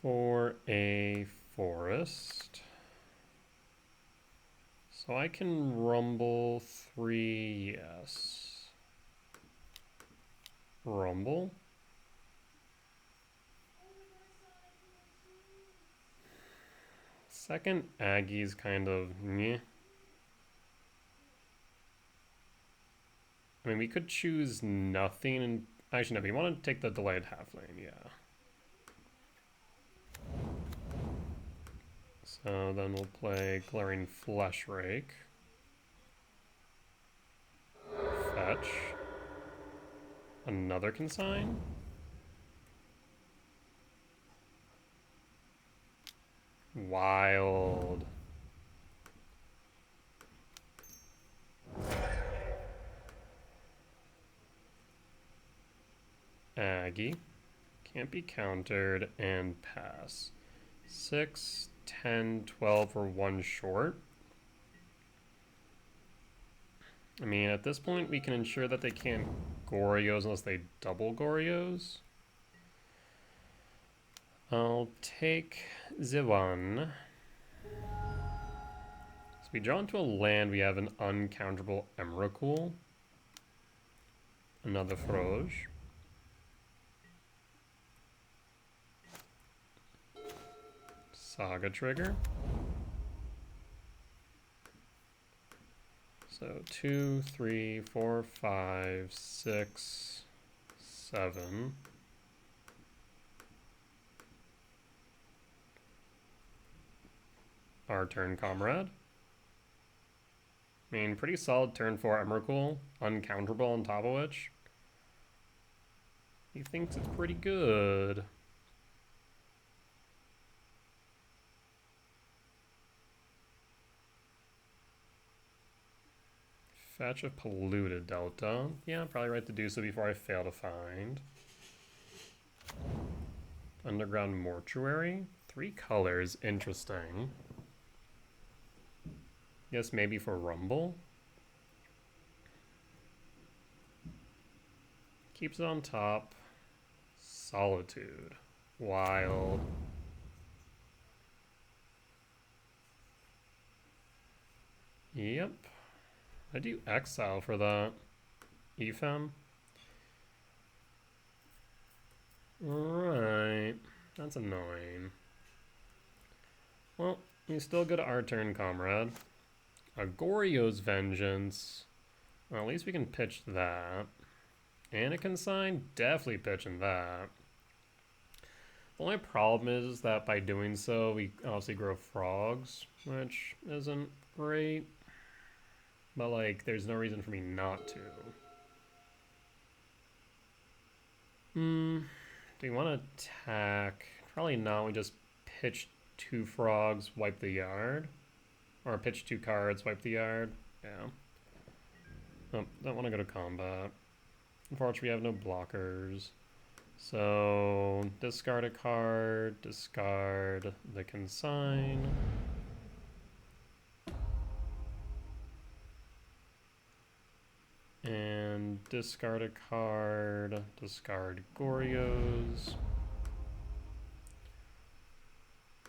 For a forest. So I can rumble 3, yes. Rumble. Second Aggie's kind of meh. I mean, we could choose nothing and actually no, we want to take the delayed halfling, yeah. So then we'll play Glaring Flesh Rake. Fetch. Another Consign. Wild. Aggie. Can't be countered and pass. 6, 10, 12 or 1 short. I mean, at this point, we can ensure that they can't Goryos unless they double Goryos. I'll take the 1. So we draw into a land, we have an uncounterable Emrakul. Another Froge. Saga Trigger. So 2, 3, 4, 5, 6, 7. Our turn, comrade. I mean, pretty solid turn for Emrakul. Uncounterable on top of which. He thinks it's pretty good. Fetch of Polluted Delta. Yeah, probably right to do so before I fail to find. Underground Mortuary. 3 colors. Interesting. Guess maybe for Rumble. Keeps it on top. Solitude. Wild. Yep. I do exile for that. EFM. Alright. That's annoying. Well, you still go to our turn, comrade. A Goryo's Vengeance. Well, at least we can pitch that. And a Consign, definitely pitching that. The only problem is that by doing so, we obviously grow frogs, which isn't great. But, like, there's no reason for me not to. Do we want to attack? Probably not. We just pitch 2 frogs, wipe the yard. Or pitch 2 cards, wipe the yard. Yeah. Oh, don't want to go to combat. Unfortunately, we have no blockers. So, discard a card, discard the Consign. And discard a card, discard Goryos.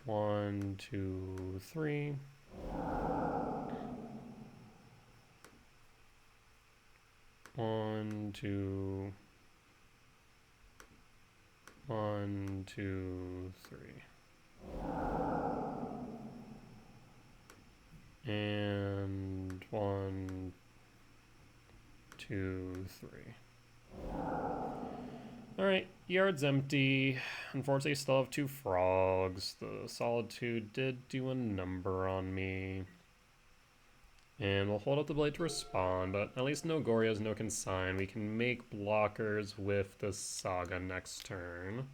1, 2, 3. One, two, 1, 2, 3. And 1, 2, 3. Alright, yard's empty. Unfortunately, still have 2 frogs. The Solitude did do a number on me. And we'll hold up the blade to respond, but at least no Goryos, no Consign. We can make blockers with the Saga next turn.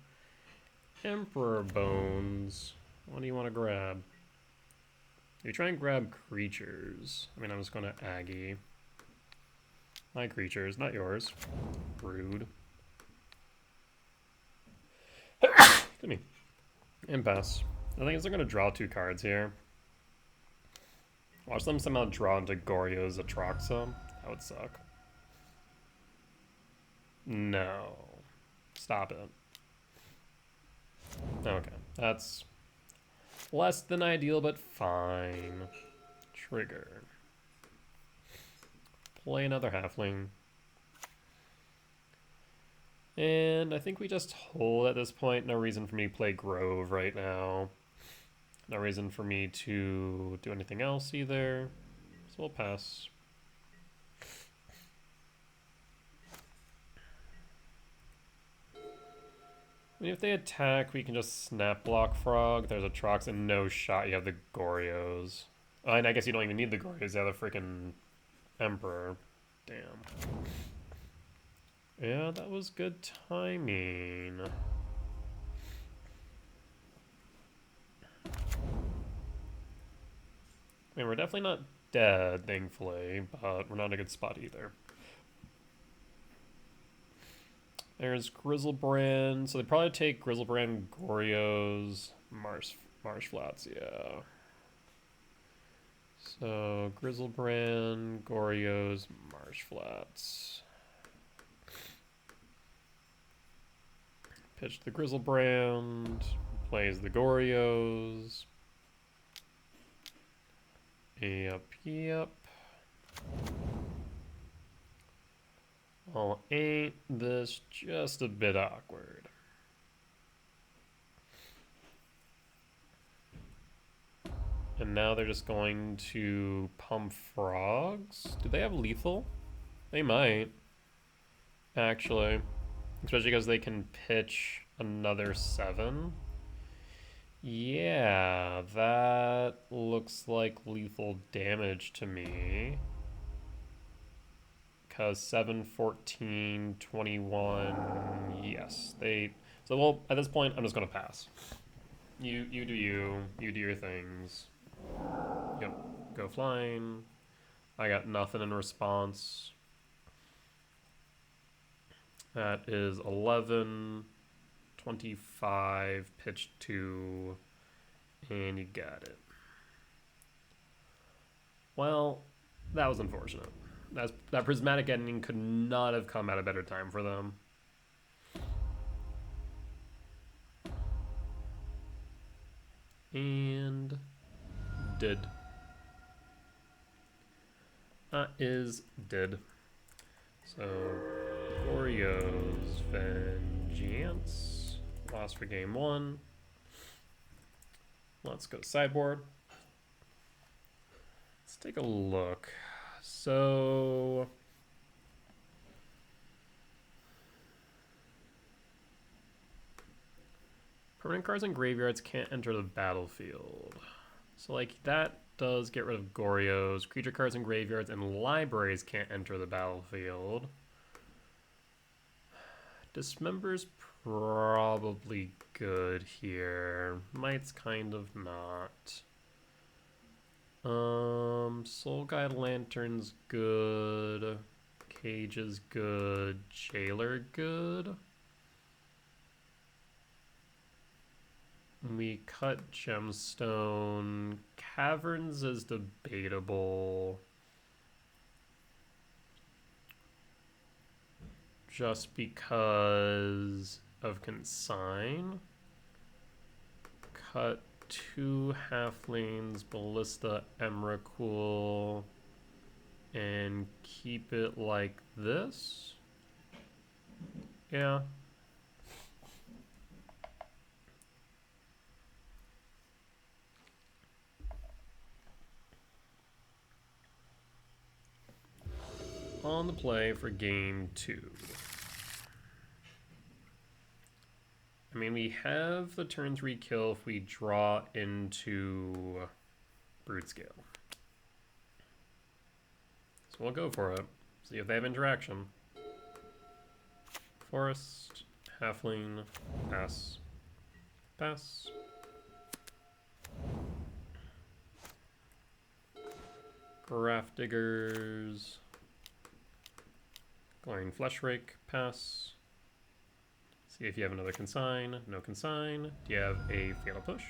Emperor Bones. What do you want to grab? You try and grab creatures. I mean, I'm just going to Aggie. My creatures, not yours. Rude. Excuse me. Impasse. I think they're going to draw 2 cards here. Watch them somehow draw into Goryo's Atraxa. That would suck. No. Stop it. Okay. That's less than ideal, but fine. Trigger. Play another halfling. And I think we just hold at this point. No reason for me to play Grove right now. No reason for me to do anything else either. So we'll pass. I mean, if they attack, we can just snap block Frog. There's a Trox and no shot. You have the Goryos. Oh, and I guess you don't even need the Goryos. You have the freaking Emperor. Damn. Yeah, that was good timing. I mean, we're definitely not dead, thankfully, but we're not in a good spot either. There's Grizzlebrand, so they probably take Grizzlebrand, Goryos, Marsh Flats, yeah. So, Grizzlebrand, Goryos, Marsh Flats. Pitch the Grizzlebrand, plays the Goryos. Yep. Well, ain't this just a bit awkward? And now they're just going to pump frogs? Do they have lethal? They might. Actually. Especially because they can pitch another 7. Yeah, that looks like lethal damage to me. Because 7, 14, 21, yes. So, well, at this point, I'm just going to pass. You do you do your things. Yep, go flying. I got nothing in response. That is 11, 25, pitch 2, and you got it. Well, that was unfortunate. That prismatic ending could not have come at a better time for them. And did. is dead. So, Goryo's Vengeance. Lost for game 1. Let's go sideboard. Let's take a look. So... permanent cards and graveyards can't enter the battlefield. So, like, that does get rid of Goryo's. Creature cards and graveyards and libraries can't enter the battlefield. Dismember's probably good here. Might's kind of not. Soul Guide Lantern's good. Cage is good. Jailer good. We cut Gemstone. Caverns is debatable. Just because of Consign. Cut 2 halflings, Ballista, Emrakul, and keep it like this. Yeah. On the play for game 2. I mean, we have the turn 3 kill if we draw into Broodscale. So we'll go for it. See if they have interaction. Forest, Halfling, pass, pass. Grafdiggers, Glaring Fleshrake, pass. See if you have another consign. No consign. Do you have a Fatal Push?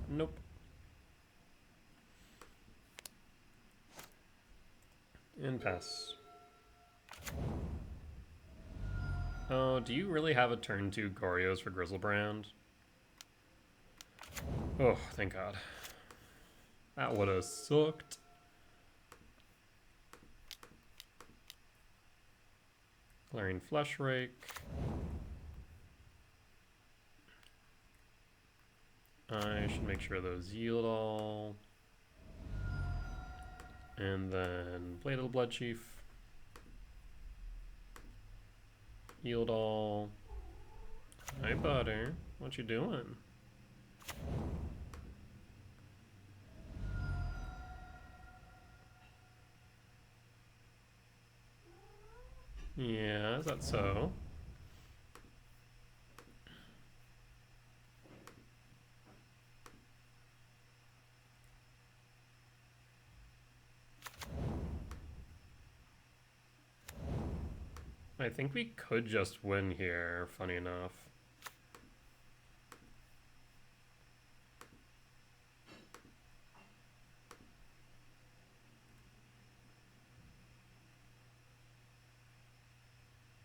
Nope. And pass. Oh, do you really have a turn 2 Goryos for Grizzlebrand? Oh, thank God. That would have sucked. Glaring Fleshrake. I should make sure those yield all. And then Bladed Bloodchief. Yield all. Hi, Butter. What you doing? Yeah, is that so? I think we could just win here, funny enough.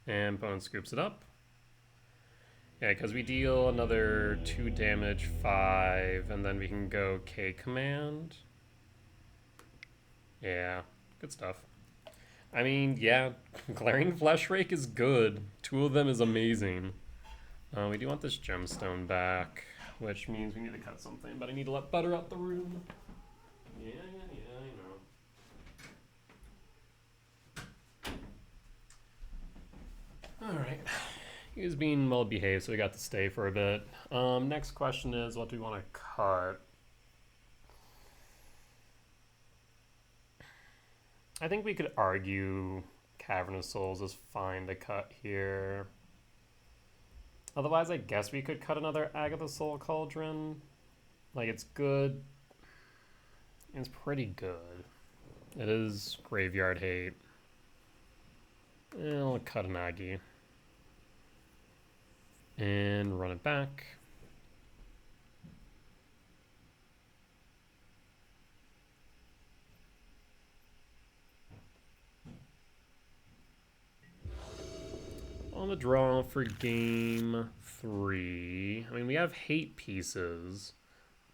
And opponent scoops it up. Yeah, because we deal another 2 damage, 5, and then we can go K command. Yeah, good stuff. I mean, yeah, Glaring Fleshrake is good. 2 of them is amazing. We do want this gemstone back, which means we need to cut something, but I need to let Butter out the room. Yeah, I know. Alright. He was being well behaved, so we got to stay for a bit. Next question is, what do we want to cut? I think we could argue Cavern of Souls is fine to cut here. Otherwise, I guess we could cut another Agatha Soul Cauldron. Like, it's good. It's pretty good. It is graveyard hate. I'll cut an Aggie. And run it back. On the draw for game 3. I mean, we have hate pieces,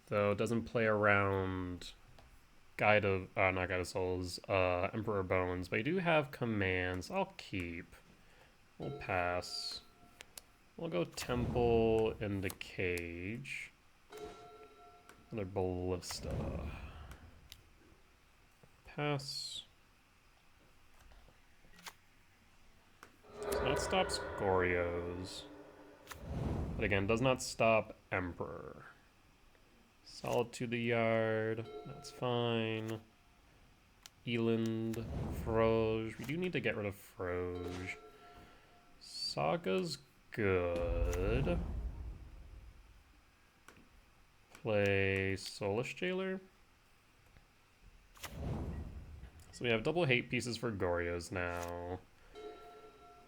though it doesn't play around Guide of, not Guide of Souls, Emperor Bones, but I do have commands. I'll keep. We'll pass. We'll go Temple into Cage. Another Ballista. Pass. So that stops Goryo's. But again, does not stop Emperor. Solid to the yard. That's fine. Eland. Froge. We do need to get rid of Froge. Saga's good. Play Soulish Jailer. So we have double hate pieces for Goryo's now.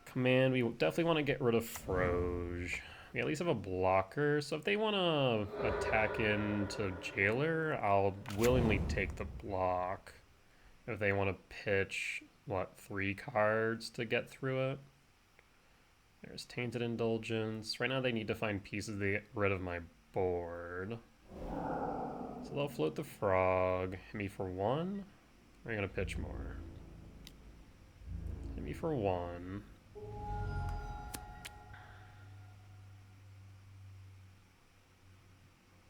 Command, we definitely want to get rid of Froge. We at least have a blocker, so if they want to attack into Jailer, I'll willingly take the block. If they want to pitch, what, 3 cards to get through it? There's Tainted Indulgence. Right now they need to find pieces to get rid of my board. So they'll float the frog. Hit me for 1. Or are you going to pitch more? Hit me for 1.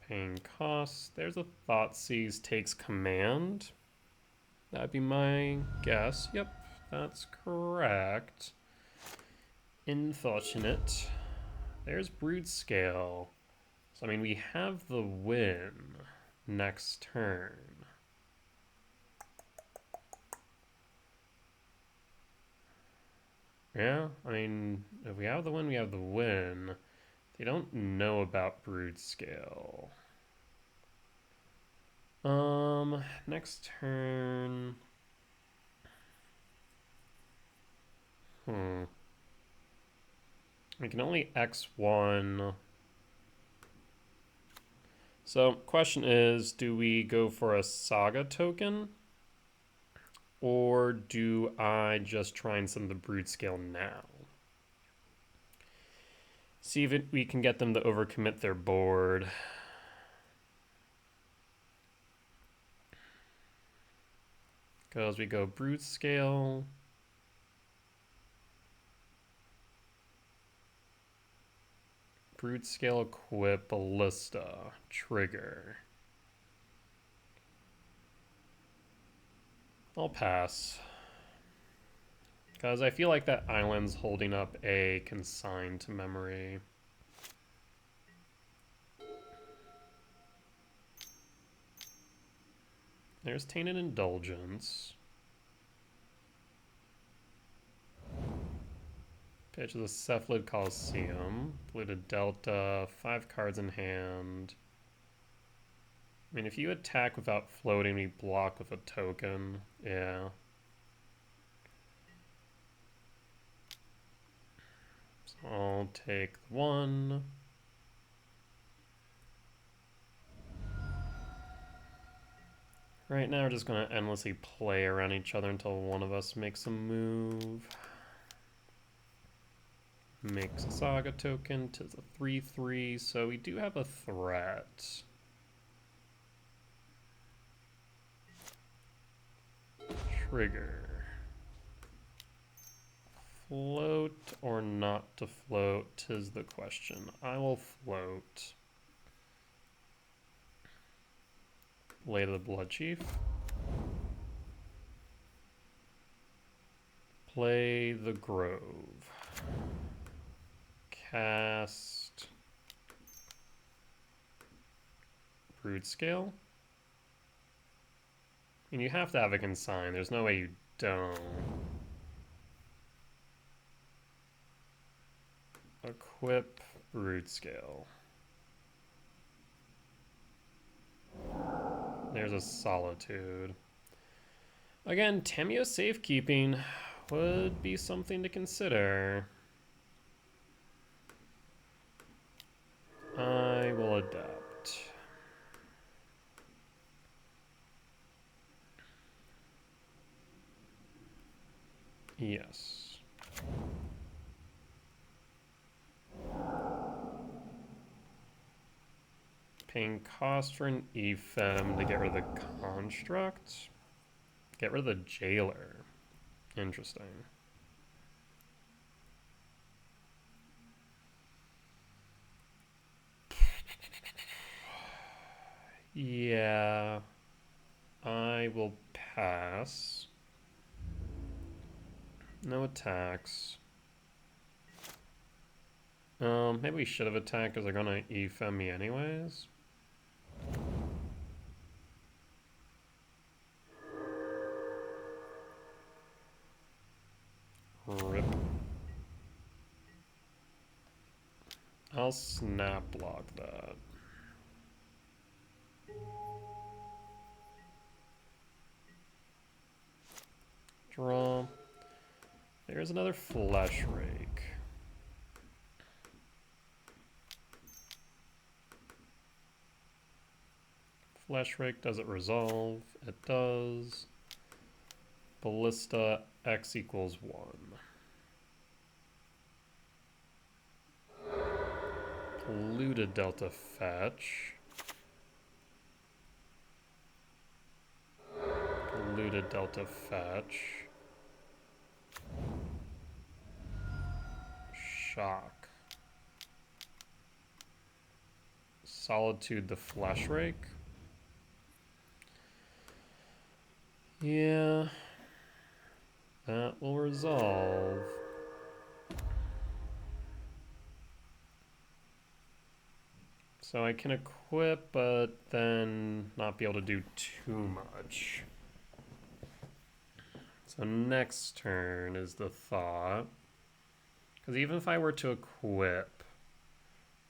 Paying costs. There's a Thoughtseize takes command. That'd be my guess. Yep, that's correct. Unfortunate. There's Broodscale. So, I mean, we have the win next turn. Yeah, I mean, if we have the win, we have the win. They don't know about Broodscale. Next turn. We can only X1. So, question is, do we go for a Saga token? Or do I just try and send the Broodscale now? See if we can get them to overcommit their board. Because we go Broodscale. Broodscale, equip, Ballista, trigger. I'll pass. Because I feel like that island's holding up a consign to memory. There's Tainted Indulgence. Pitch is a Cephalid Coliseum. Blue to Delta, 5 cards in hand. I mean, if you attack without floating, we block with a token. Yeah. So I'll take 1. Right now, we're just going to endlessly play around each other until one of us makes a move. Makes a Saga token to the 3/3, so we do have a threat. Trigger. Float or not to float, 'tis the question. I will float. Blade of the Blood Chief. Play the Grove. Cast Broodscale. And you have to have a consign. There's no way you don't. Equip Broodscale. There's a Solitude. Again, Tamio safekeeping would be something to consider. I will adapt. Yes. Paying cost for an EFEM to get rid of the construct? Get rid of the jailer. Interesting. Yeah. I will pass. No attacks. Maybe we should have attacked because they're gonna EFEM me anyways. Rip. I'll snap block that. Draw. There's another Flesh Rake. Flesh Rake, does it resolve? It does. Ballista, X equals 1. Polluted Delta Fetch. Polluted Delta Fetch. Shock. Solitude the Flesh Rake. Yeah. That will resolve. So I can equip, but then not be able to do too much. So next turn is the thought. Because even if I were to equip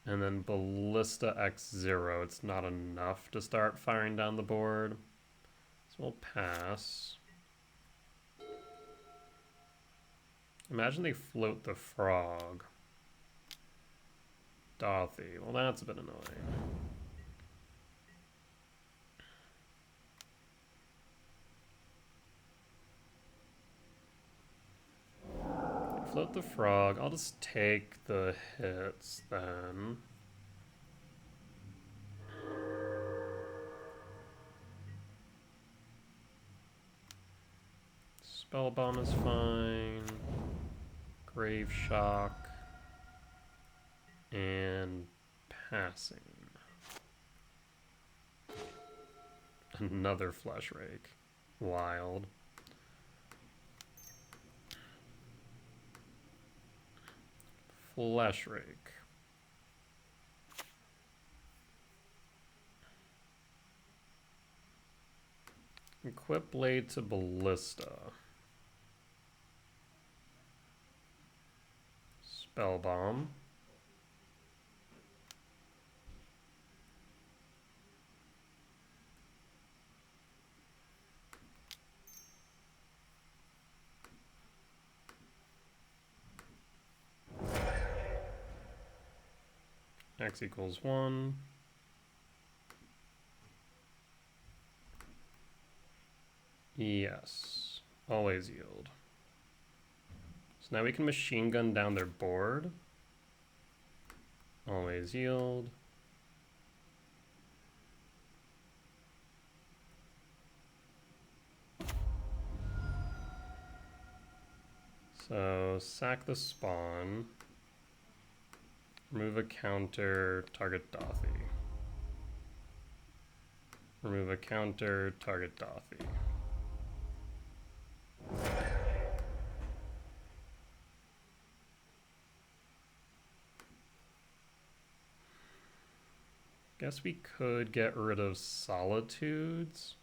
and then Ballista X0, it's not enough to start firing down the board. So we'll pass. Imagine they float the frog. Dothy. Well, that's a bit annoying. Float the frog. I'll just take the hits then. Spell bomb is fine. Grave shock. And passing. Another Flesh Rake. Wild. Flesh Rake. Equip Blade to Ballista. Spell Bomb. X equals 1. Yes. Always yield. So now we can machine gun down their board. Always yield. So sack the spawn. Remove a counter, target Dothy. Remove a counter, target Dothy. Guess we could get rid of Solitudes.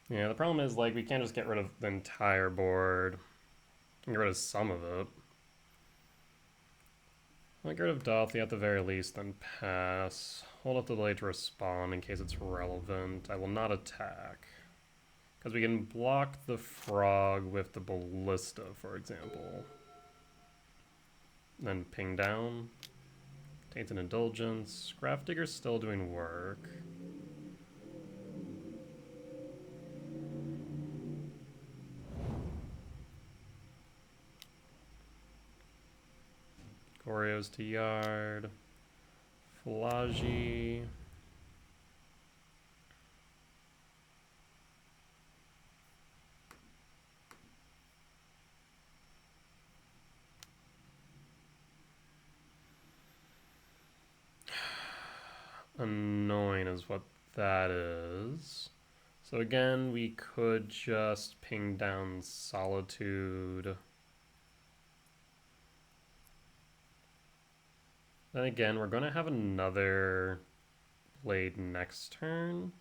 Yeah, the problem is, like, we can't just get rid of the entire board. We can get rid of some of it. I'll get rid of Dothy at the very least, then pass. Hold up the delay to respond in case it's relevant. I will not attack. Because we can block the frog with the Ballista, for example. Then ping down. Tainted Indulgence. Graph Digger's still doing work. Goryos to yard. Flagi. Annoying is what that is. So again, we could just ping down Solitude. Then again, we're going to have another Blade next turn.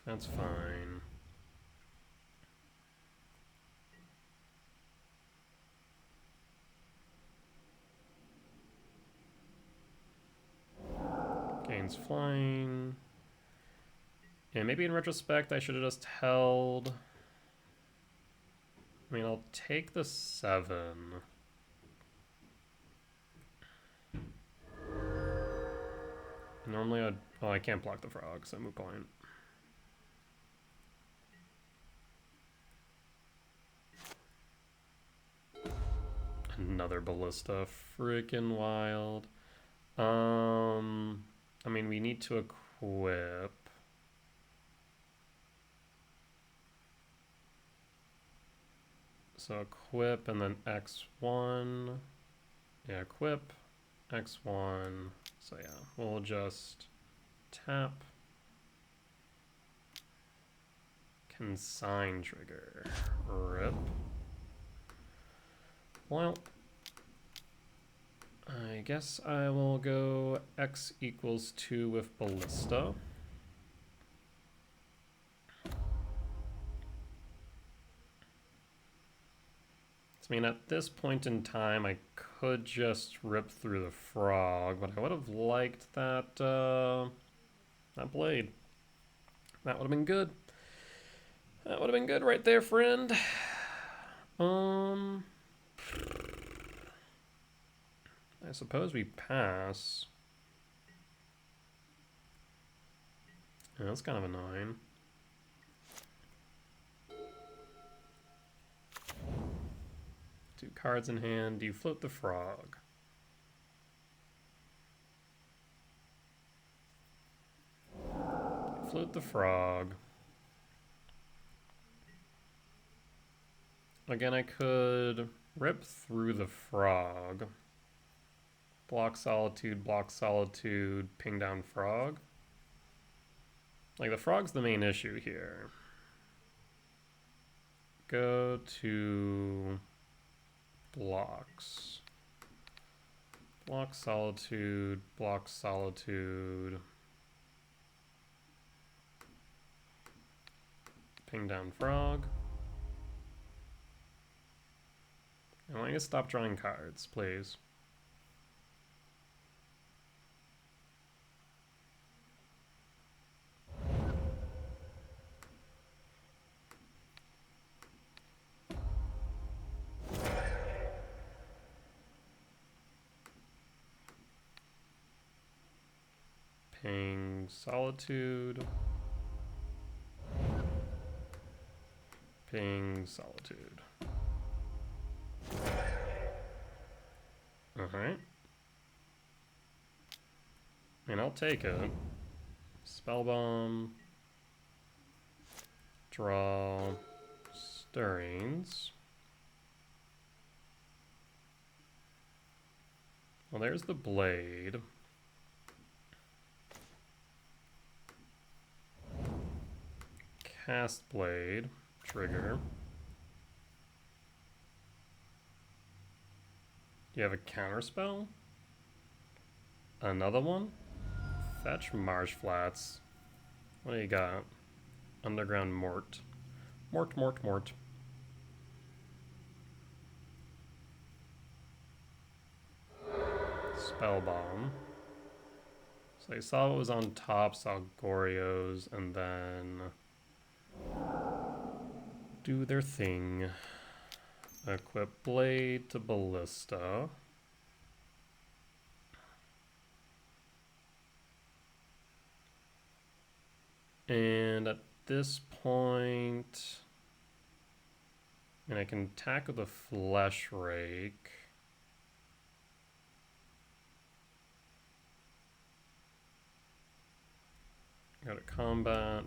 That's fine. Gains flying. And maybe in retrospect, I should have just held. I mean, I'll take the 7. Normally I'd... Oh, I can't block the frog, so moot point. Another ballista. Freaking wild. I mean, we need to equip. So equip and then X1. Yeah, equip, X1. So yeah, we'll just tap. Consign trigger. Rip. Well, I guess I will go X equals 2 with ballista. I mean, at this point in time, I could just rip through the frog, but I would have liked that, that blade. That would have been good. That would have been good right there, friend. I suppose we pass. Yeah, that's kind of annoying. Two cards in hand. Do you float the frog? Float the frog. Again, I could rip through the frog. Block Solitude, ping down frog. Like, the frog's the main issue here. Go to blocks. Block Solitude, ping down frog. I want you to stop drawing cards, please. Ping Solitude. Ping Solitude. Alright. And I'll take it. Spellbomb. Draw. Stirrings. Well, there's the blade. Cast blade. Trigger. Do you have a counterspell? Another one? Fetch Marsh Flats. What do you got? Underground Mort. Mort. Spellbomb. So I saw what was on top, saw Goryos, and then do their thing. Equip blade to ballista. And at this point, And I can attack with a Flesh Rake. Go to combat.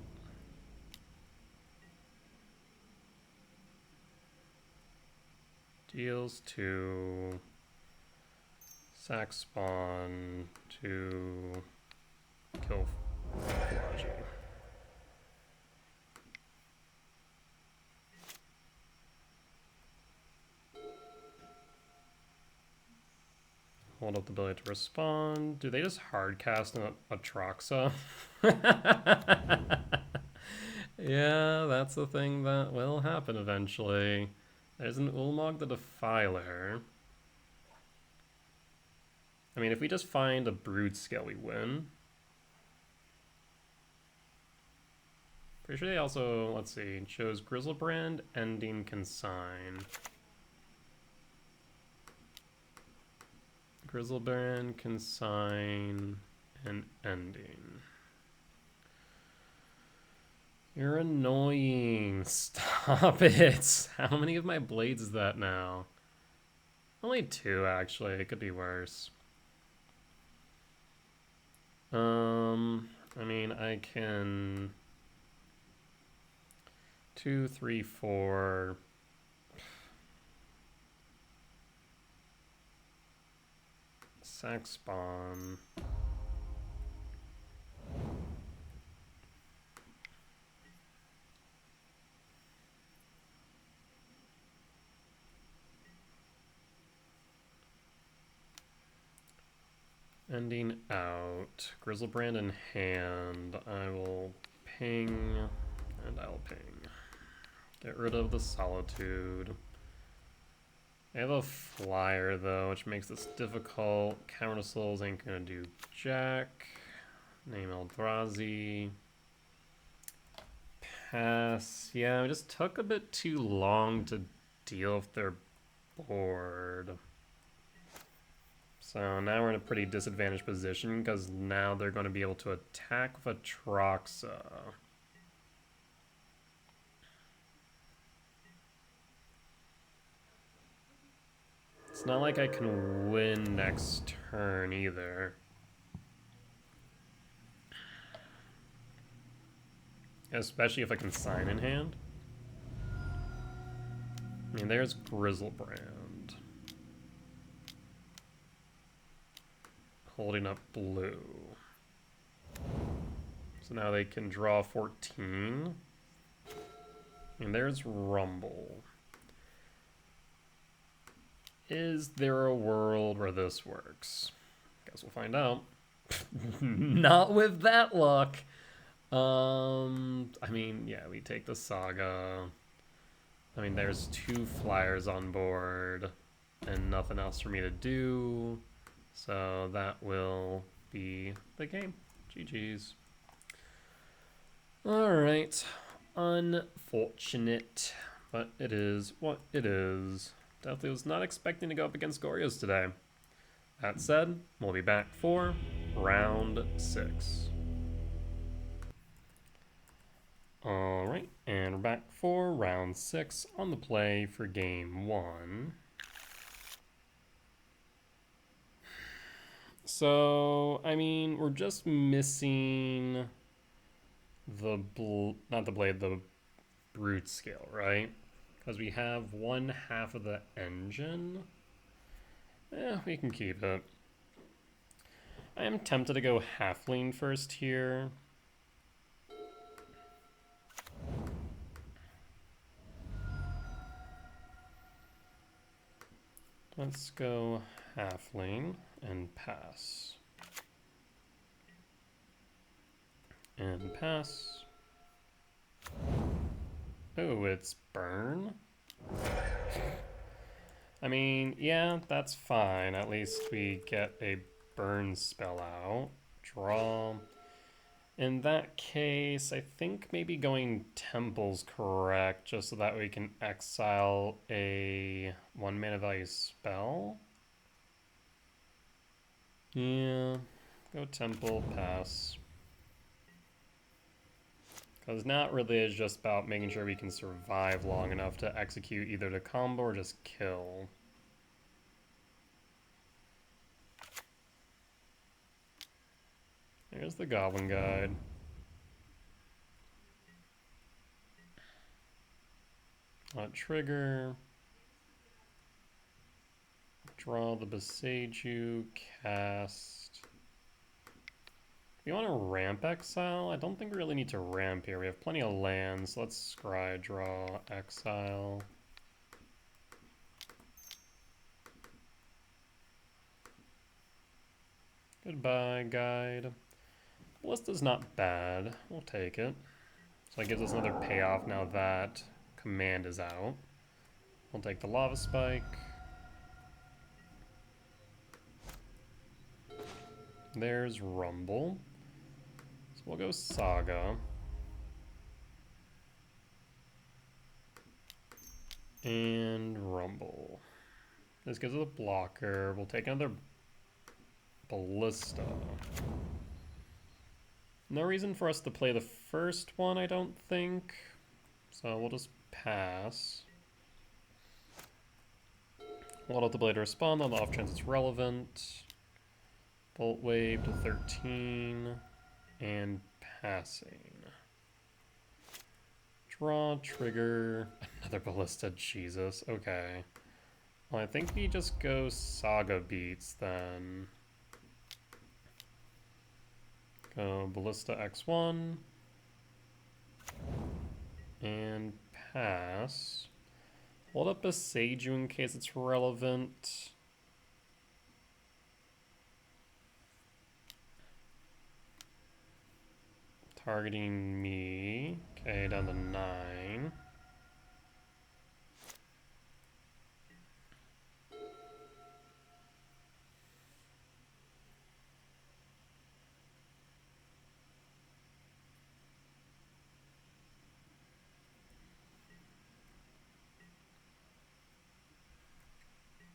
Deals 2. Sack spawn to kill Flagy. Hold up the ability to respond. Do they just hardcast a Troxa? Yeah, that's the thing that will happen eventually. There's an Ulmog the Defiler. I mean, if we just find a Broodscale, we win. Pretty sure they also, let's see, chose Grizzlebrand, Ending, Consign. Grizzlebrand, Consign, and Ending. You're annoying. Stop it. How many of my blades is that now? Only 2, actually. It could be worse. I mean, I can 2, 3, 4. Sack spawn. Ending out. Grizzlebrand in hand. I will ping, and I'll ping. Get rid of the Solitude. I have a flyer, though, which makes this difficult. Counter Souls ain't gonna do jack. Name Eldrazi. Pass. Yeah, it just took a bit too long to deal with their board. So now we're in a pretty disadvantaged position because now they're going to be able to attack with a Troxa. It's not like I can win next turn either. Especially if I can sign in hand. I mean, there's Grizzlebrand. Holding up blue. So now they can draw 14. And there's Rumble. Is there a world where this works? Guess we'll find out. Not with that luck. I mean, yeah, we take the Saga. I mean, there's 2 flyers on board and nothing else for me to do. So that will be the game. GG's. Alright. Unfortunate, but it is what it is. Definitely was not expecting to go up against Goryos today. That said, we'll be back for round 6. Alright, and we're back for round 6 on the play for game 1. So, I mean, we're just missing the Broodscale, right? Because we have 1/2 of the engine. We can keep it. I am tempted to go Halfling first here. Let's go Halfling and pass. And pass. Oh, it's burn? I mean, yeah, that's fine. At least we get a burn spell out. Draw. In that case, I think maybe going Temple's correct, just so that we can exile a 1 mana value spell. Yeah, go Temple, pass. Because now it really is just about making sure we can survive long enough to execute either the combo or just kill. Here's the Goblin Guide. Trigger. Draw the Besage, cast. We want to ramp Exile? I don't think we really need to ramp here. We have plenty of lands. Let's scry, draw, Exile. Goodbye, guide. Ballista's not bad. We'll take it. So that gives us another payoff now that command is out. We'll take the Lava Spike. There's Rumble. So we'll go Saga. And Rumble. This gives us a blocker. We'll take another Ballista. No reason for us to play the first one, I don't think. So we'll just pass. We'll let the blade respond on the off chance it's relevant. Bolt wave to 13. And passing. Draw, trigger. Another Ballista, Jesus. Okay. Well, I think we just go Saga Beats then. Go Ballista X1. And pass. Hold up a Seiju in case it's relevant. Targeting me. Okay, down to 9.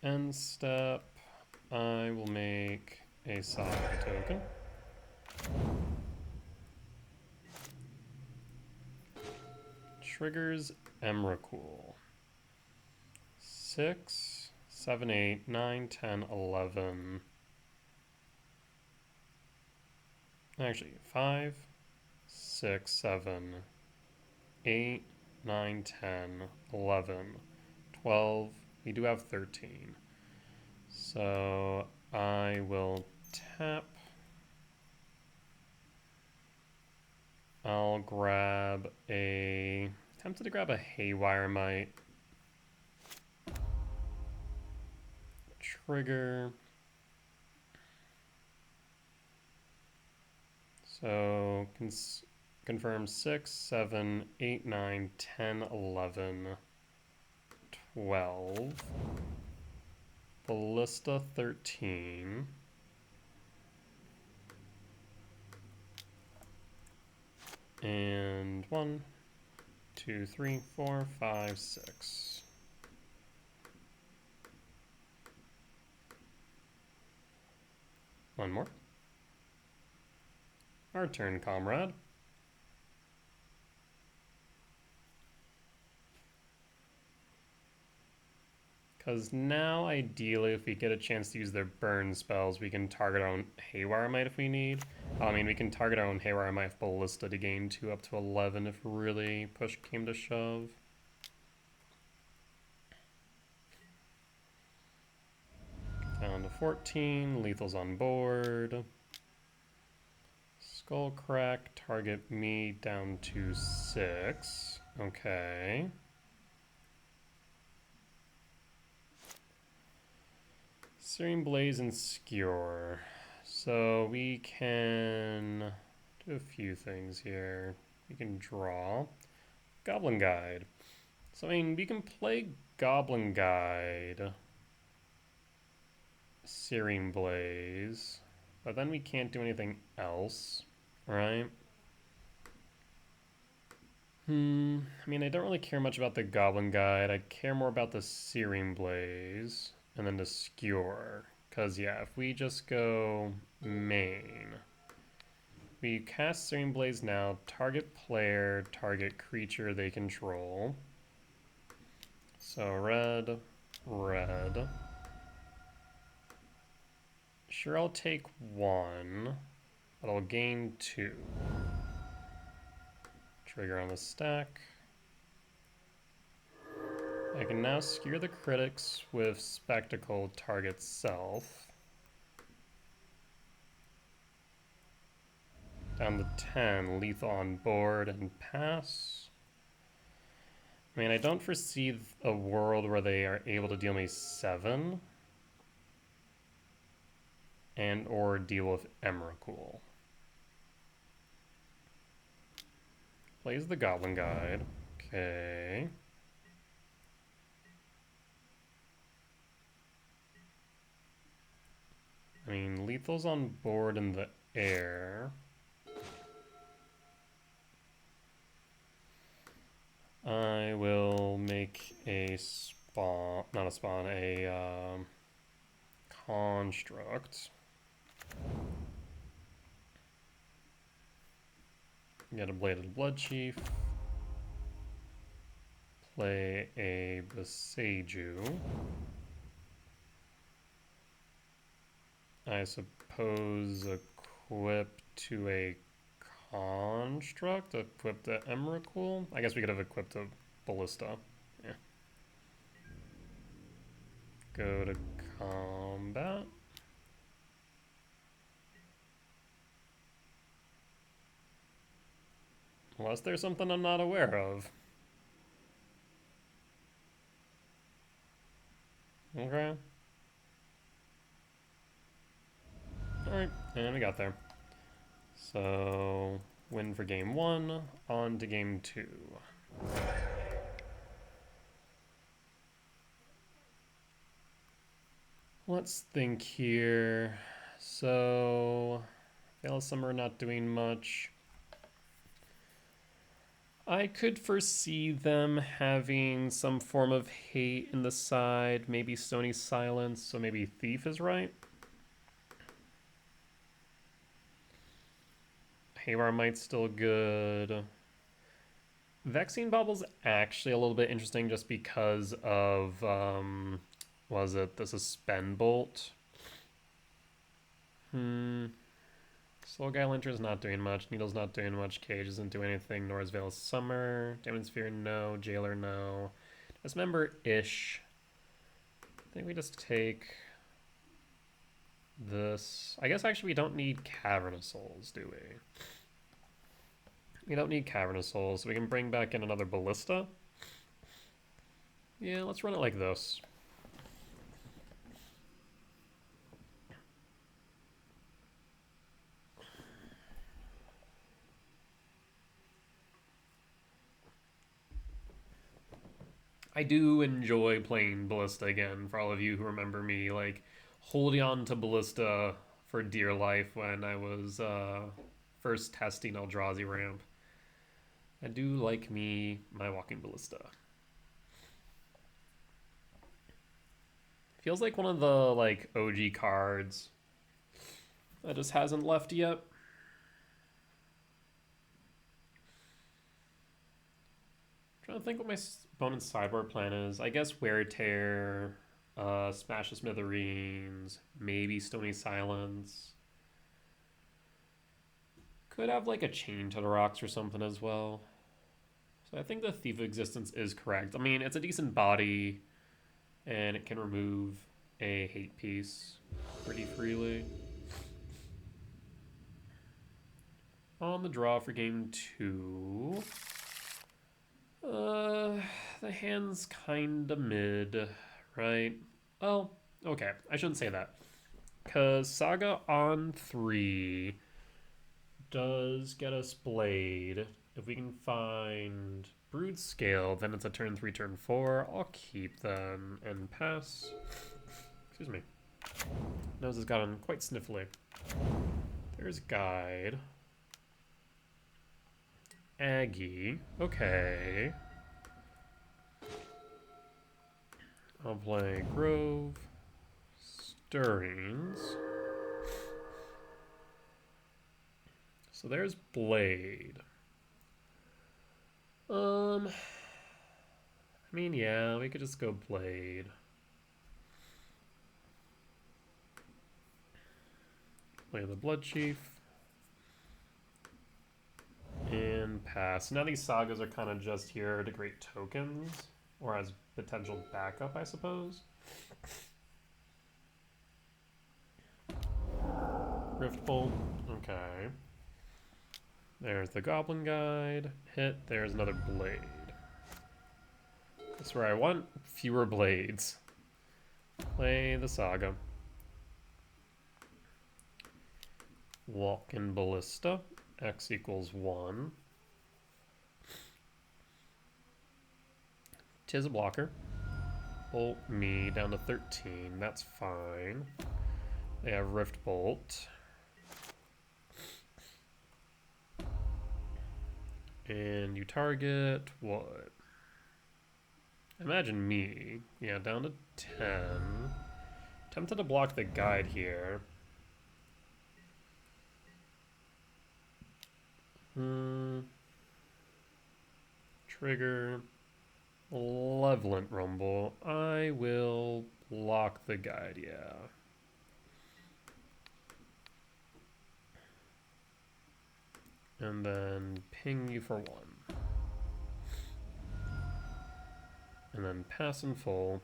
End step, I will make a Saga token. Triggers Emrakul. 6, 7, 8, 9, 10, 11. Actually, 5, 6, 7, 8, 9, 10, 11, 12. We do have 13. So I will tap. I'll grab a... Tempted to grab a Haywire Mite. Trigger. So confirm 6, 7, 8, 9, 10, 11, 12. Ballista 13. And 1, 2, 3, 4, 5, 6. One more. Our turn, comrade. Because now, ideally, if we get a chance to use their burn spells, we can target our own Haywire Mite if we need. I mean, we can target our own Haywire Mite with Ballista to gain 2 up to 11 if really push came to shove. Down to 14, lethal's on board. Skullcrack, target me down to 6. Okay. Searing Blaze and Skewer. So we can do a few things here. We can draw. Goblin Guide. So I mean, we can play Goblin Guide. Searing Blaze. But then we can't do anything else, right? I mean, I don't really care much about the Goblin Guide. I care more about the Searing Blaze. And then the Skewer. Because, yeah, if we just go main, we cast Searing Blaze now, target player, target creature they control. So red, red. Sure, I'll take 1, but I'll gain 2. Trigger on the stack. I can now skewer the critics with Spectacle target self. Down to 10, lethal on board and pass. I mean, I don't foresee a world where they are able to deal me 7 and or deal with Emrakul. Plays the Goblin Guide. Okay. I mean, lethal's on board in the air. I will make a spawn, not a spawn, a construct. Get a Bladed Blood Chief. Play a Boseiju. I suppose equip to a construct, equip the Emrakul. I guess we could have equipped a Ballista. Yeah. Go to combat. Unless there's something I'm not aware of. Okay. Alright, and we got there. So, win for game 1, on to game 2. Let's think here. So, Veil of Summer not doing much. I could foresee them having some form of hate in the side, maybe Stony Silence, so maybe Thief is right. Haywire Might's still good. Vexing Bubble's actually a little bit interesting just because of, was it the Suspend Bolt? Soul Guy Lantern's not doing much. Needle's not doing much. Cage doesn't do anything. Nor is Veil of Summer. Demon Sphere, no. Jailer, no. Dismember-ish. I think we just take this. I guess actually we don't need Cavernous Souls, do we? We don't need Cavernous Souls, so we can bring back in another Ballista. Yeah, let's run it like this. I do enjoy playing Ballista again, for all of you who remember me, like, holding on to Ballista for dear life when I was first testing Eldrazi Ramp. I do like me my Walking Ballista. Feels like one of the, like, OG cards that just hasn't left yet. Trying to think what my opponent's sideboard plan is. I guess Wear Tear, Smash the Smithereens, maybe Stony Silence. Could have like a Chain to the Rocks or something as well. So I think the Thief of Existence is correct. I mean, it's a decent body, and it can remove a hate piece pretty freely. On the draw for game 2. The hand's kinda mid, right? Well, okay, I shouldn't say that. Because Saga on 3 does get us Blade. If we can find Broodscale, then it's a turn 3, turn 4. I'll keep them and pass. Excuse me. Nose has gotten quite sniffly. There's Guide. Aggie. Okay. I'll play Grove. Stirrings. So there's Blade. I mean, yeah, we could just go Blade. Play the Blood Chief. And pass. Now these sagas are kind of just here to create tokens, or as potential backup, I suppose. Riftbolt. Okay. There's the Goblin Guide. Hit. There's another Blade. That's where I want fewer blades. Play the Saga. Walk in Ballista. X equals 1. Tis a blocker. Bolt me down to 13. That's fine. They have Rift Bolt. And you target what? Imagine me. Yeah, down to 10. Tempted to block the guide here. Trigger. Malevolent Rumble. I will block the guide, yeah. And then ping you for 1. And then pass in full.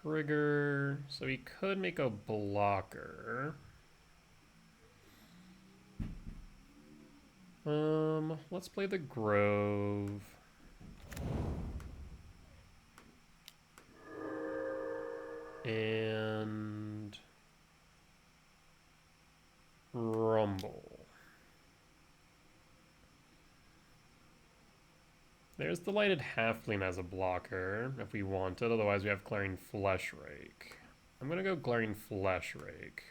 Trigger. So he could make a blocker. Let's play the Grove. And Rumble. There's the Lighted Halfling as a blocker if we want it, otherwise we have Glaring Flesh Rake. I'm gonna go Glaring Flesh Rake.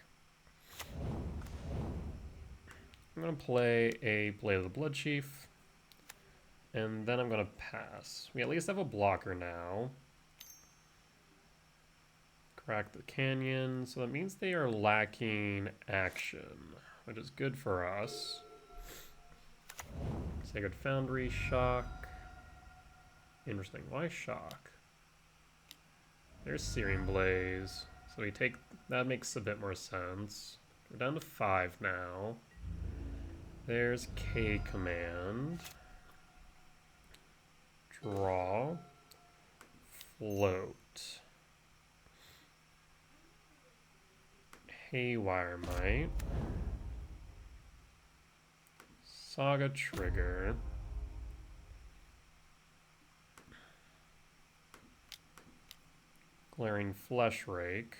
I'm gonna play a Blade of the Blood Chief, and then I'm gonna pass. We at least have a blocker now. Crack the Canyon, so that means they are lacking action, which is good for us. Sacred Foundry, Shock. Interesting, why Shock? There's Searing Blaze, so we take, that makes a bit more sense. We're down to 5 now. There's K Command. Draw. Float. Haywire Might. Saga Trigger. Glaring Flesh Rake.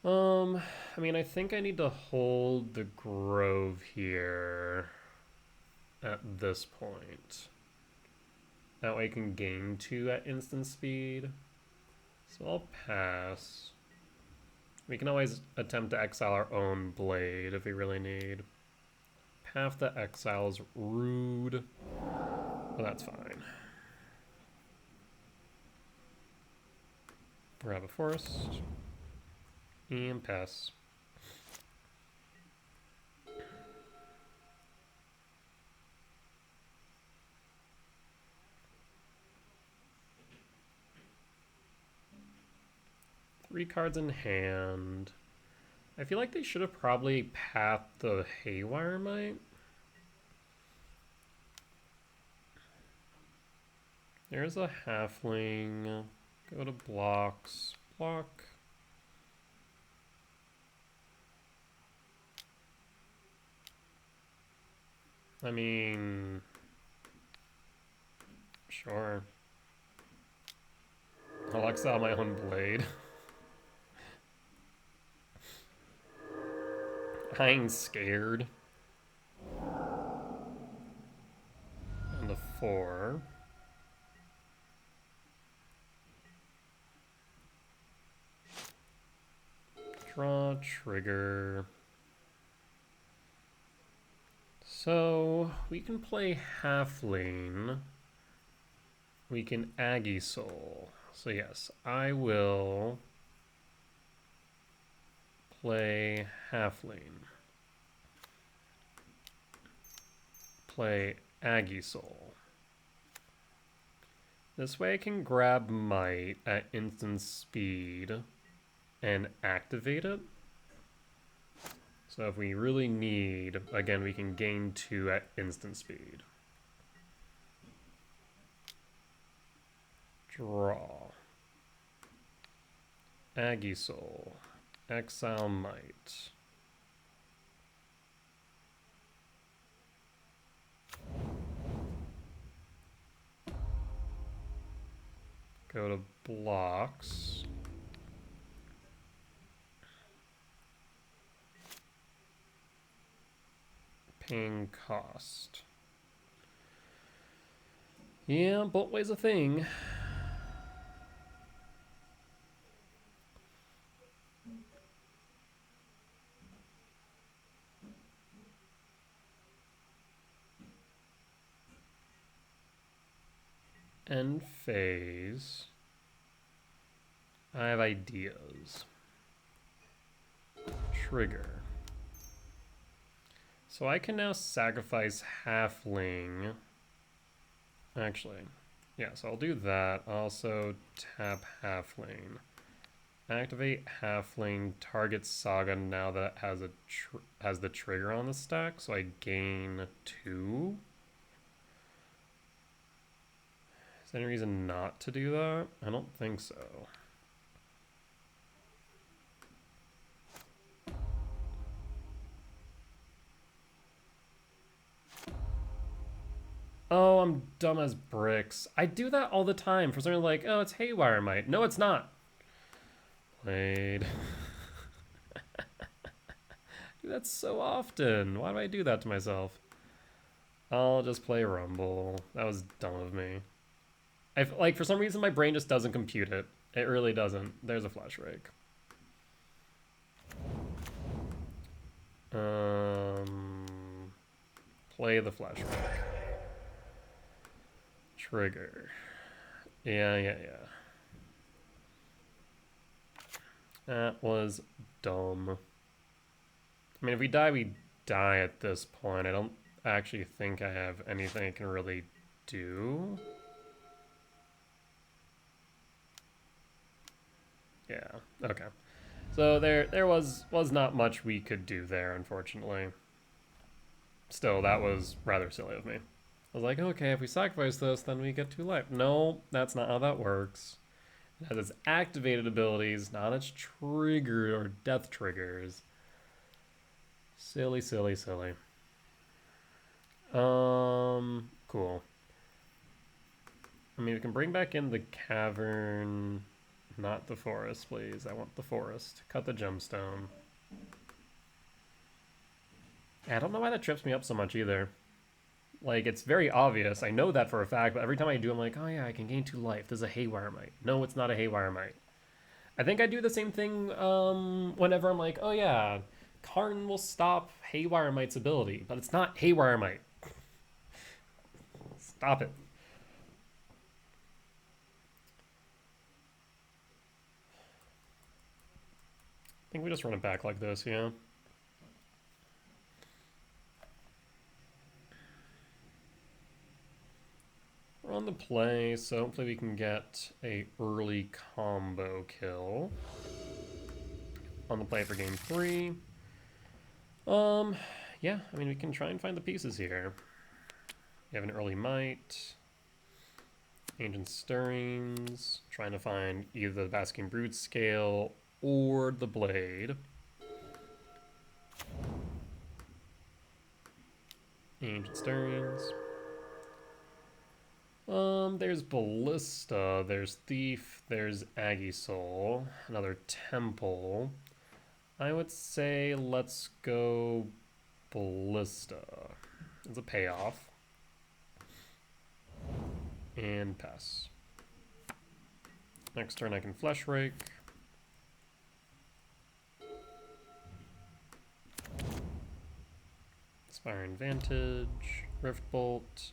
I mean, I think I need to hold the Grove here at this point. That way I can gain 2 at instant speed. So I'll pass. We can always attempt to exile our own Blade if we really need. Path to exile is rude, but that's fine. Grab a forest. And pass. Three cards in hand. I feel like they should have probably pathed the Haywire Might. There's a halfling. Go to blocks. Block. I mean, sure. I'll exile my own Blade. I ain't scared. And the 4. Draw, trigger. So we can play Halfling. We can Aggie Soul. So yes, I will play Halfling. Play Aggie Soul. This way I can grab Might at instant speed and activate it. So if we really need, again, we can gain 2 at instant speed. Draw. Aggie Soul. Exile Might. Go to blocks. Paying cost. Yeah, bolt way's a thing. End phase. I have ideas. Trigger. So I can now sacrifice Halfling. Actually, yeah, so I'll do that. Also tap Halfling. Activate Halfling, target Saga now that it has the trigger on the stack, so I gain 2. Is there any reason not to do that? I don't think so. Oh, I'm dumb as bricks. I do that all the time for something like, oh, it's Haywire Might. No, it's not. Played. That's so often. Why do I do that to myself? I'll just play Rumble. That was dumb of me. Like, for some reason, my brain just doesn't compute it. It really doesn't. There's a flash rake. Play the flash rake. Trigger. Yeah. That was dumb. I mean, if we die at this point. I don't actually think I have anything I can really do. Yeah, okay. So there was not much we could do there, unfortunately. Still, that was rather silly of me. I was like, okay, if we sacrifice this, then we get 2 life. No, that's not how that works. It has its activated abilities, not its trigger or death triggers. Silly. Cool. I mean, we can bring back in the cavern, not the forest, please. I want the forest. Cut the gemstone. I don't know why that trips me up so much either. Like, it's very obvious. I know that for a fact, but every time I do, I'm like, oh yeah, I can gain 2 life. There's a Haywire Might. No, it's not a Haywire Might. I think I do the same thing whenever I'm like, oh yeah, Karn will stop Haywire Might's ability, but it's not Haywire Might. Stop it. I think we just run it back like this, yeah. We're on the play, so hopefully we can get a early combo kill. On the play for game 3. Yeah, I mean, we can try and find the pieces here. We have an early Might, Ancient Stirrings, trying to find either the Basking Broodscale or the Blade. Ancient Stirrings. There's Ballista, there's Thief, there's Aggie Soul, another Temple. I would say let's go Ballista. It's a payoff. And pass. Next turn I can Flesh Rake. Inspiring Vantage, Rift Bolt.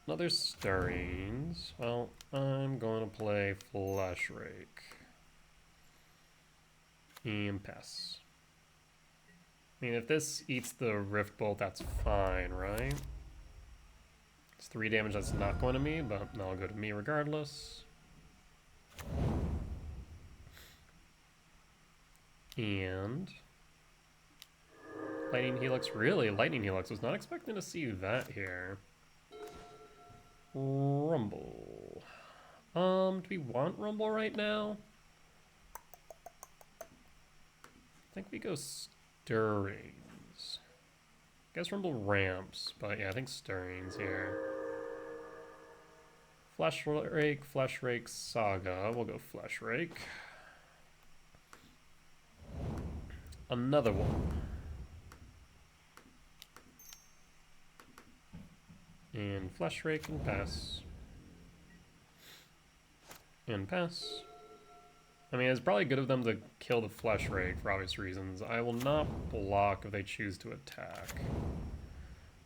Another Stirrings. Well, I'm going to play Flesh Rake. And pass. I mean, if this eats the Rift Bolt, that's fine, right? It's 3 damage that's not going to me, but that'll go to me regardless. And Lightning Helix, really? Lightning Helix, was not expecting to see that here. Rumble. Do we want Rumble right now? I think we go Stirrings. Guess Rumble ramps, but yeah, I think Stirrings here. Flesh Rake, Saga. We'll go Flesh Rake. Another one. And Flesh Rake and pass. And pass. I mean, it's probably good of them to kill the Flesh Rake for obvious reasons. I will not block if they choose to attack.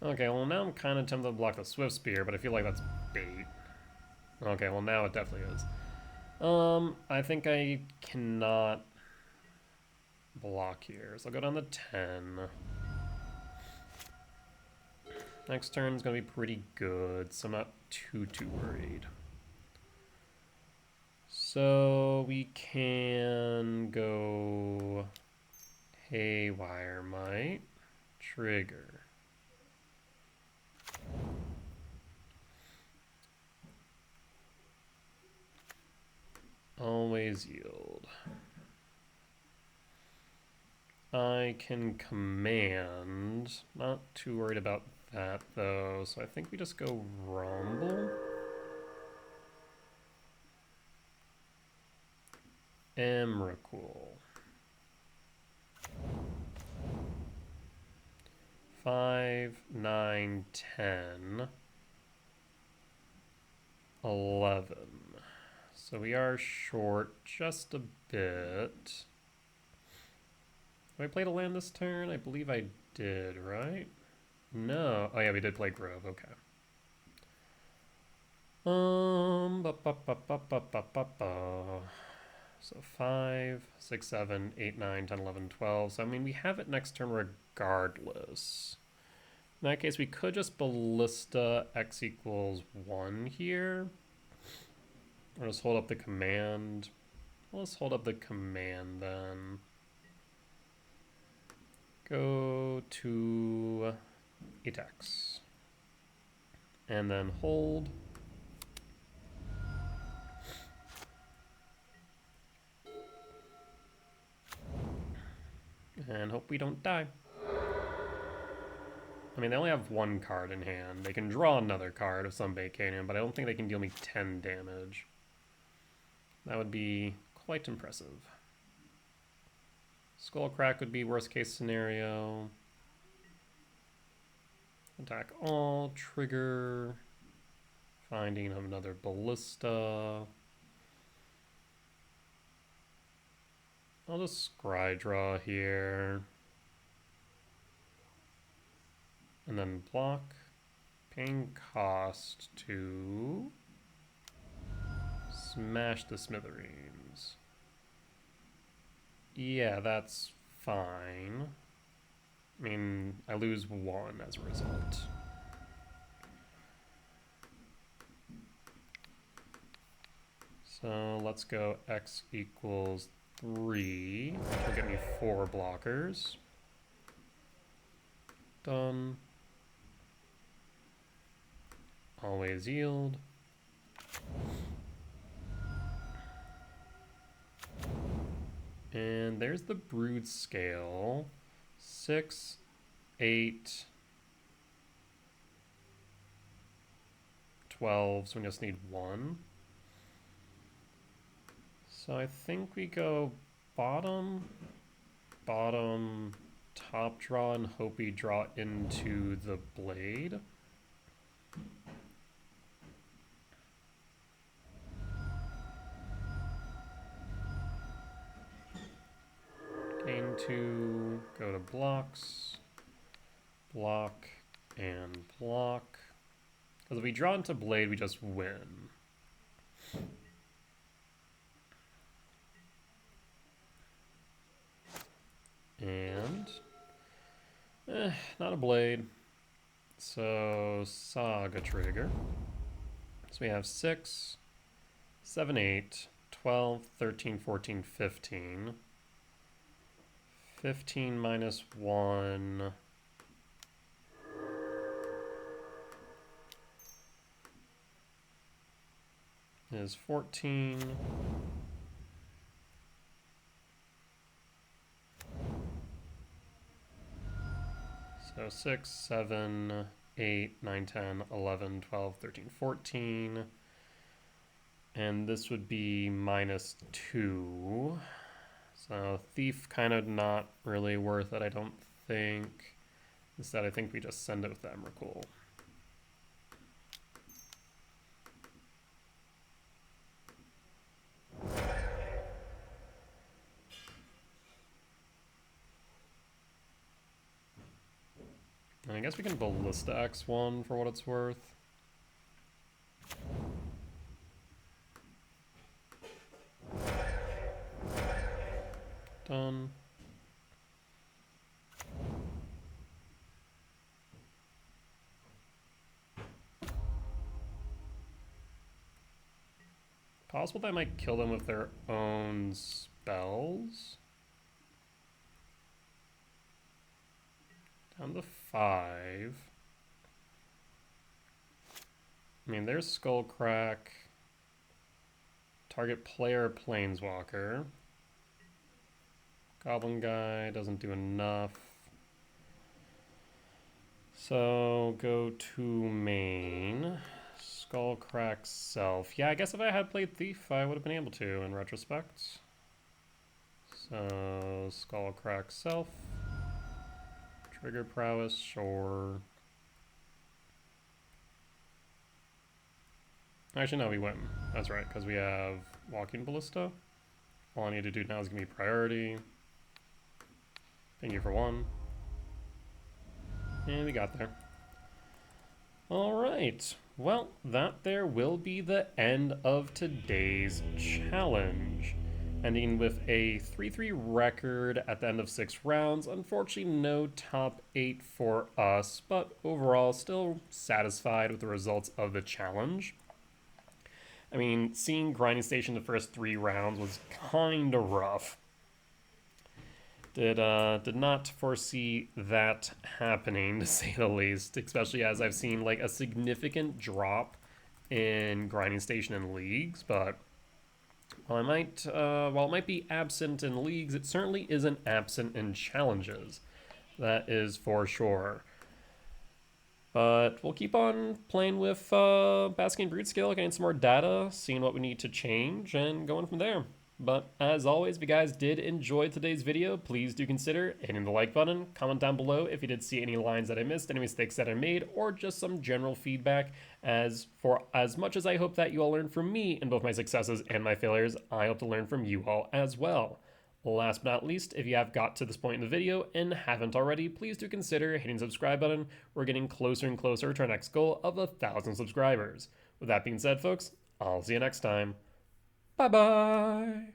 Okay, well now I'm kind of tempted to block the Swift Spear, but I feel like that's bait. Okay, well now it definitely is. I think I cannot block here, so I'll go down to 10. Next turn's gonna be pretty good, so I'm not too worried. So we can go Haywire Might, trigger. Always yield. I can command. Not too worried about that though, so I think we just go Rumble. Emrakul. 5, 9, 10, 11. So we are short just a bit. Have I played a land this turn? I believe I did, right? No. Oh yeah, we did play Grove. Okay. So 5, 6, 7, 8, 9, 10, 11, 12. So I mean, we have it next turn regardless. In that case, we could just Ballista X equals 1 here. Or just hold up the command. Let's hold up the command then. Go to attacks. And then hold. And hope we don't die. I mean, they only have 1 card in hand. They can draw another card of some Bacanium, but I don't think they can deal me 10 damage. That would be quite impressive. Skullcrack would be worst case scenario. Attack all, trigger. Finding another Ballista. I'll just scry draw here. And then block. Paying cost to smash the Smithereens. Yeah, that's fine. I mean, I lose 1 as a result. So let's go X equals 3, which will get me 4 blockers. Done. Always yield. And there's the Broodscale. 6, 8, 12, so we just need 1. So I think we go bottom, top draw, and hope we draw into the blade. Gain 2, go to blocks, block, and block. Because if we draw into Blade, we just win. And not a Blade. So Saga trigger. So we have 6, 7, 8, 12, 13, 14, 15. 15 minus 1 is 14. So 6, 7, 8, 9, 10, 11, 12, 13, 14. And this would be minus 2. So Thief kind of not really worth it, I don't think. Instead, I think we just send it with the Emrakul. And I guess we can Ballista X1 for what it's worth. Done. Possible that I might kill them with their own spells. Down to 5. I mean, there's Skullcrack. Target player Planeswalker. Goblin guy doesn't do enough. So go to main. Skullcrack Self. Yeah, I guess if I had played Thief, I would have been able to in retrospect. So Skullcrack Self. Trigger prowess, sure. Actually, no, we win. That's right, because we have Walking Ballista. All I need to do now is give me priority. Thank you for 1. And we got there. Alright, well, that there will be the end of today's challenge. Ending with a 3-3 record at the end of 6 rounds. Unfortunately, no top 8 for us, but overall, still satisfied with the results of the challenge. I mean, seeing Grinding Station the first 3 rounds was kind of rough. Did not foresee that happening, to say the least, especially as I've seen like a significant drop in Grinding Station in leagues, but while it might be absent in leagues, it certainly isn't absent in challenges. That is for sure. But we'll keep on playing with Basking Broodscale, getting some more data, seeing what we need to change, and going from there. But as always, if you guys did enjoy today's video, please do consider hitting the like button. Comment down below if you did see any lines that I missed, any mistakes that I made, or just some general feedback. As much as I hope that you all learn from me in both my successes and my failures, I hope to learn from you all as well. Last but not least, if you have got to this point in the video and haven't already, please do consider hitting the subscribe button. We're getting closer and closer to our next goal of 1,000 subscribers. With that being said, folks, I'll see you next time. Bye-bye!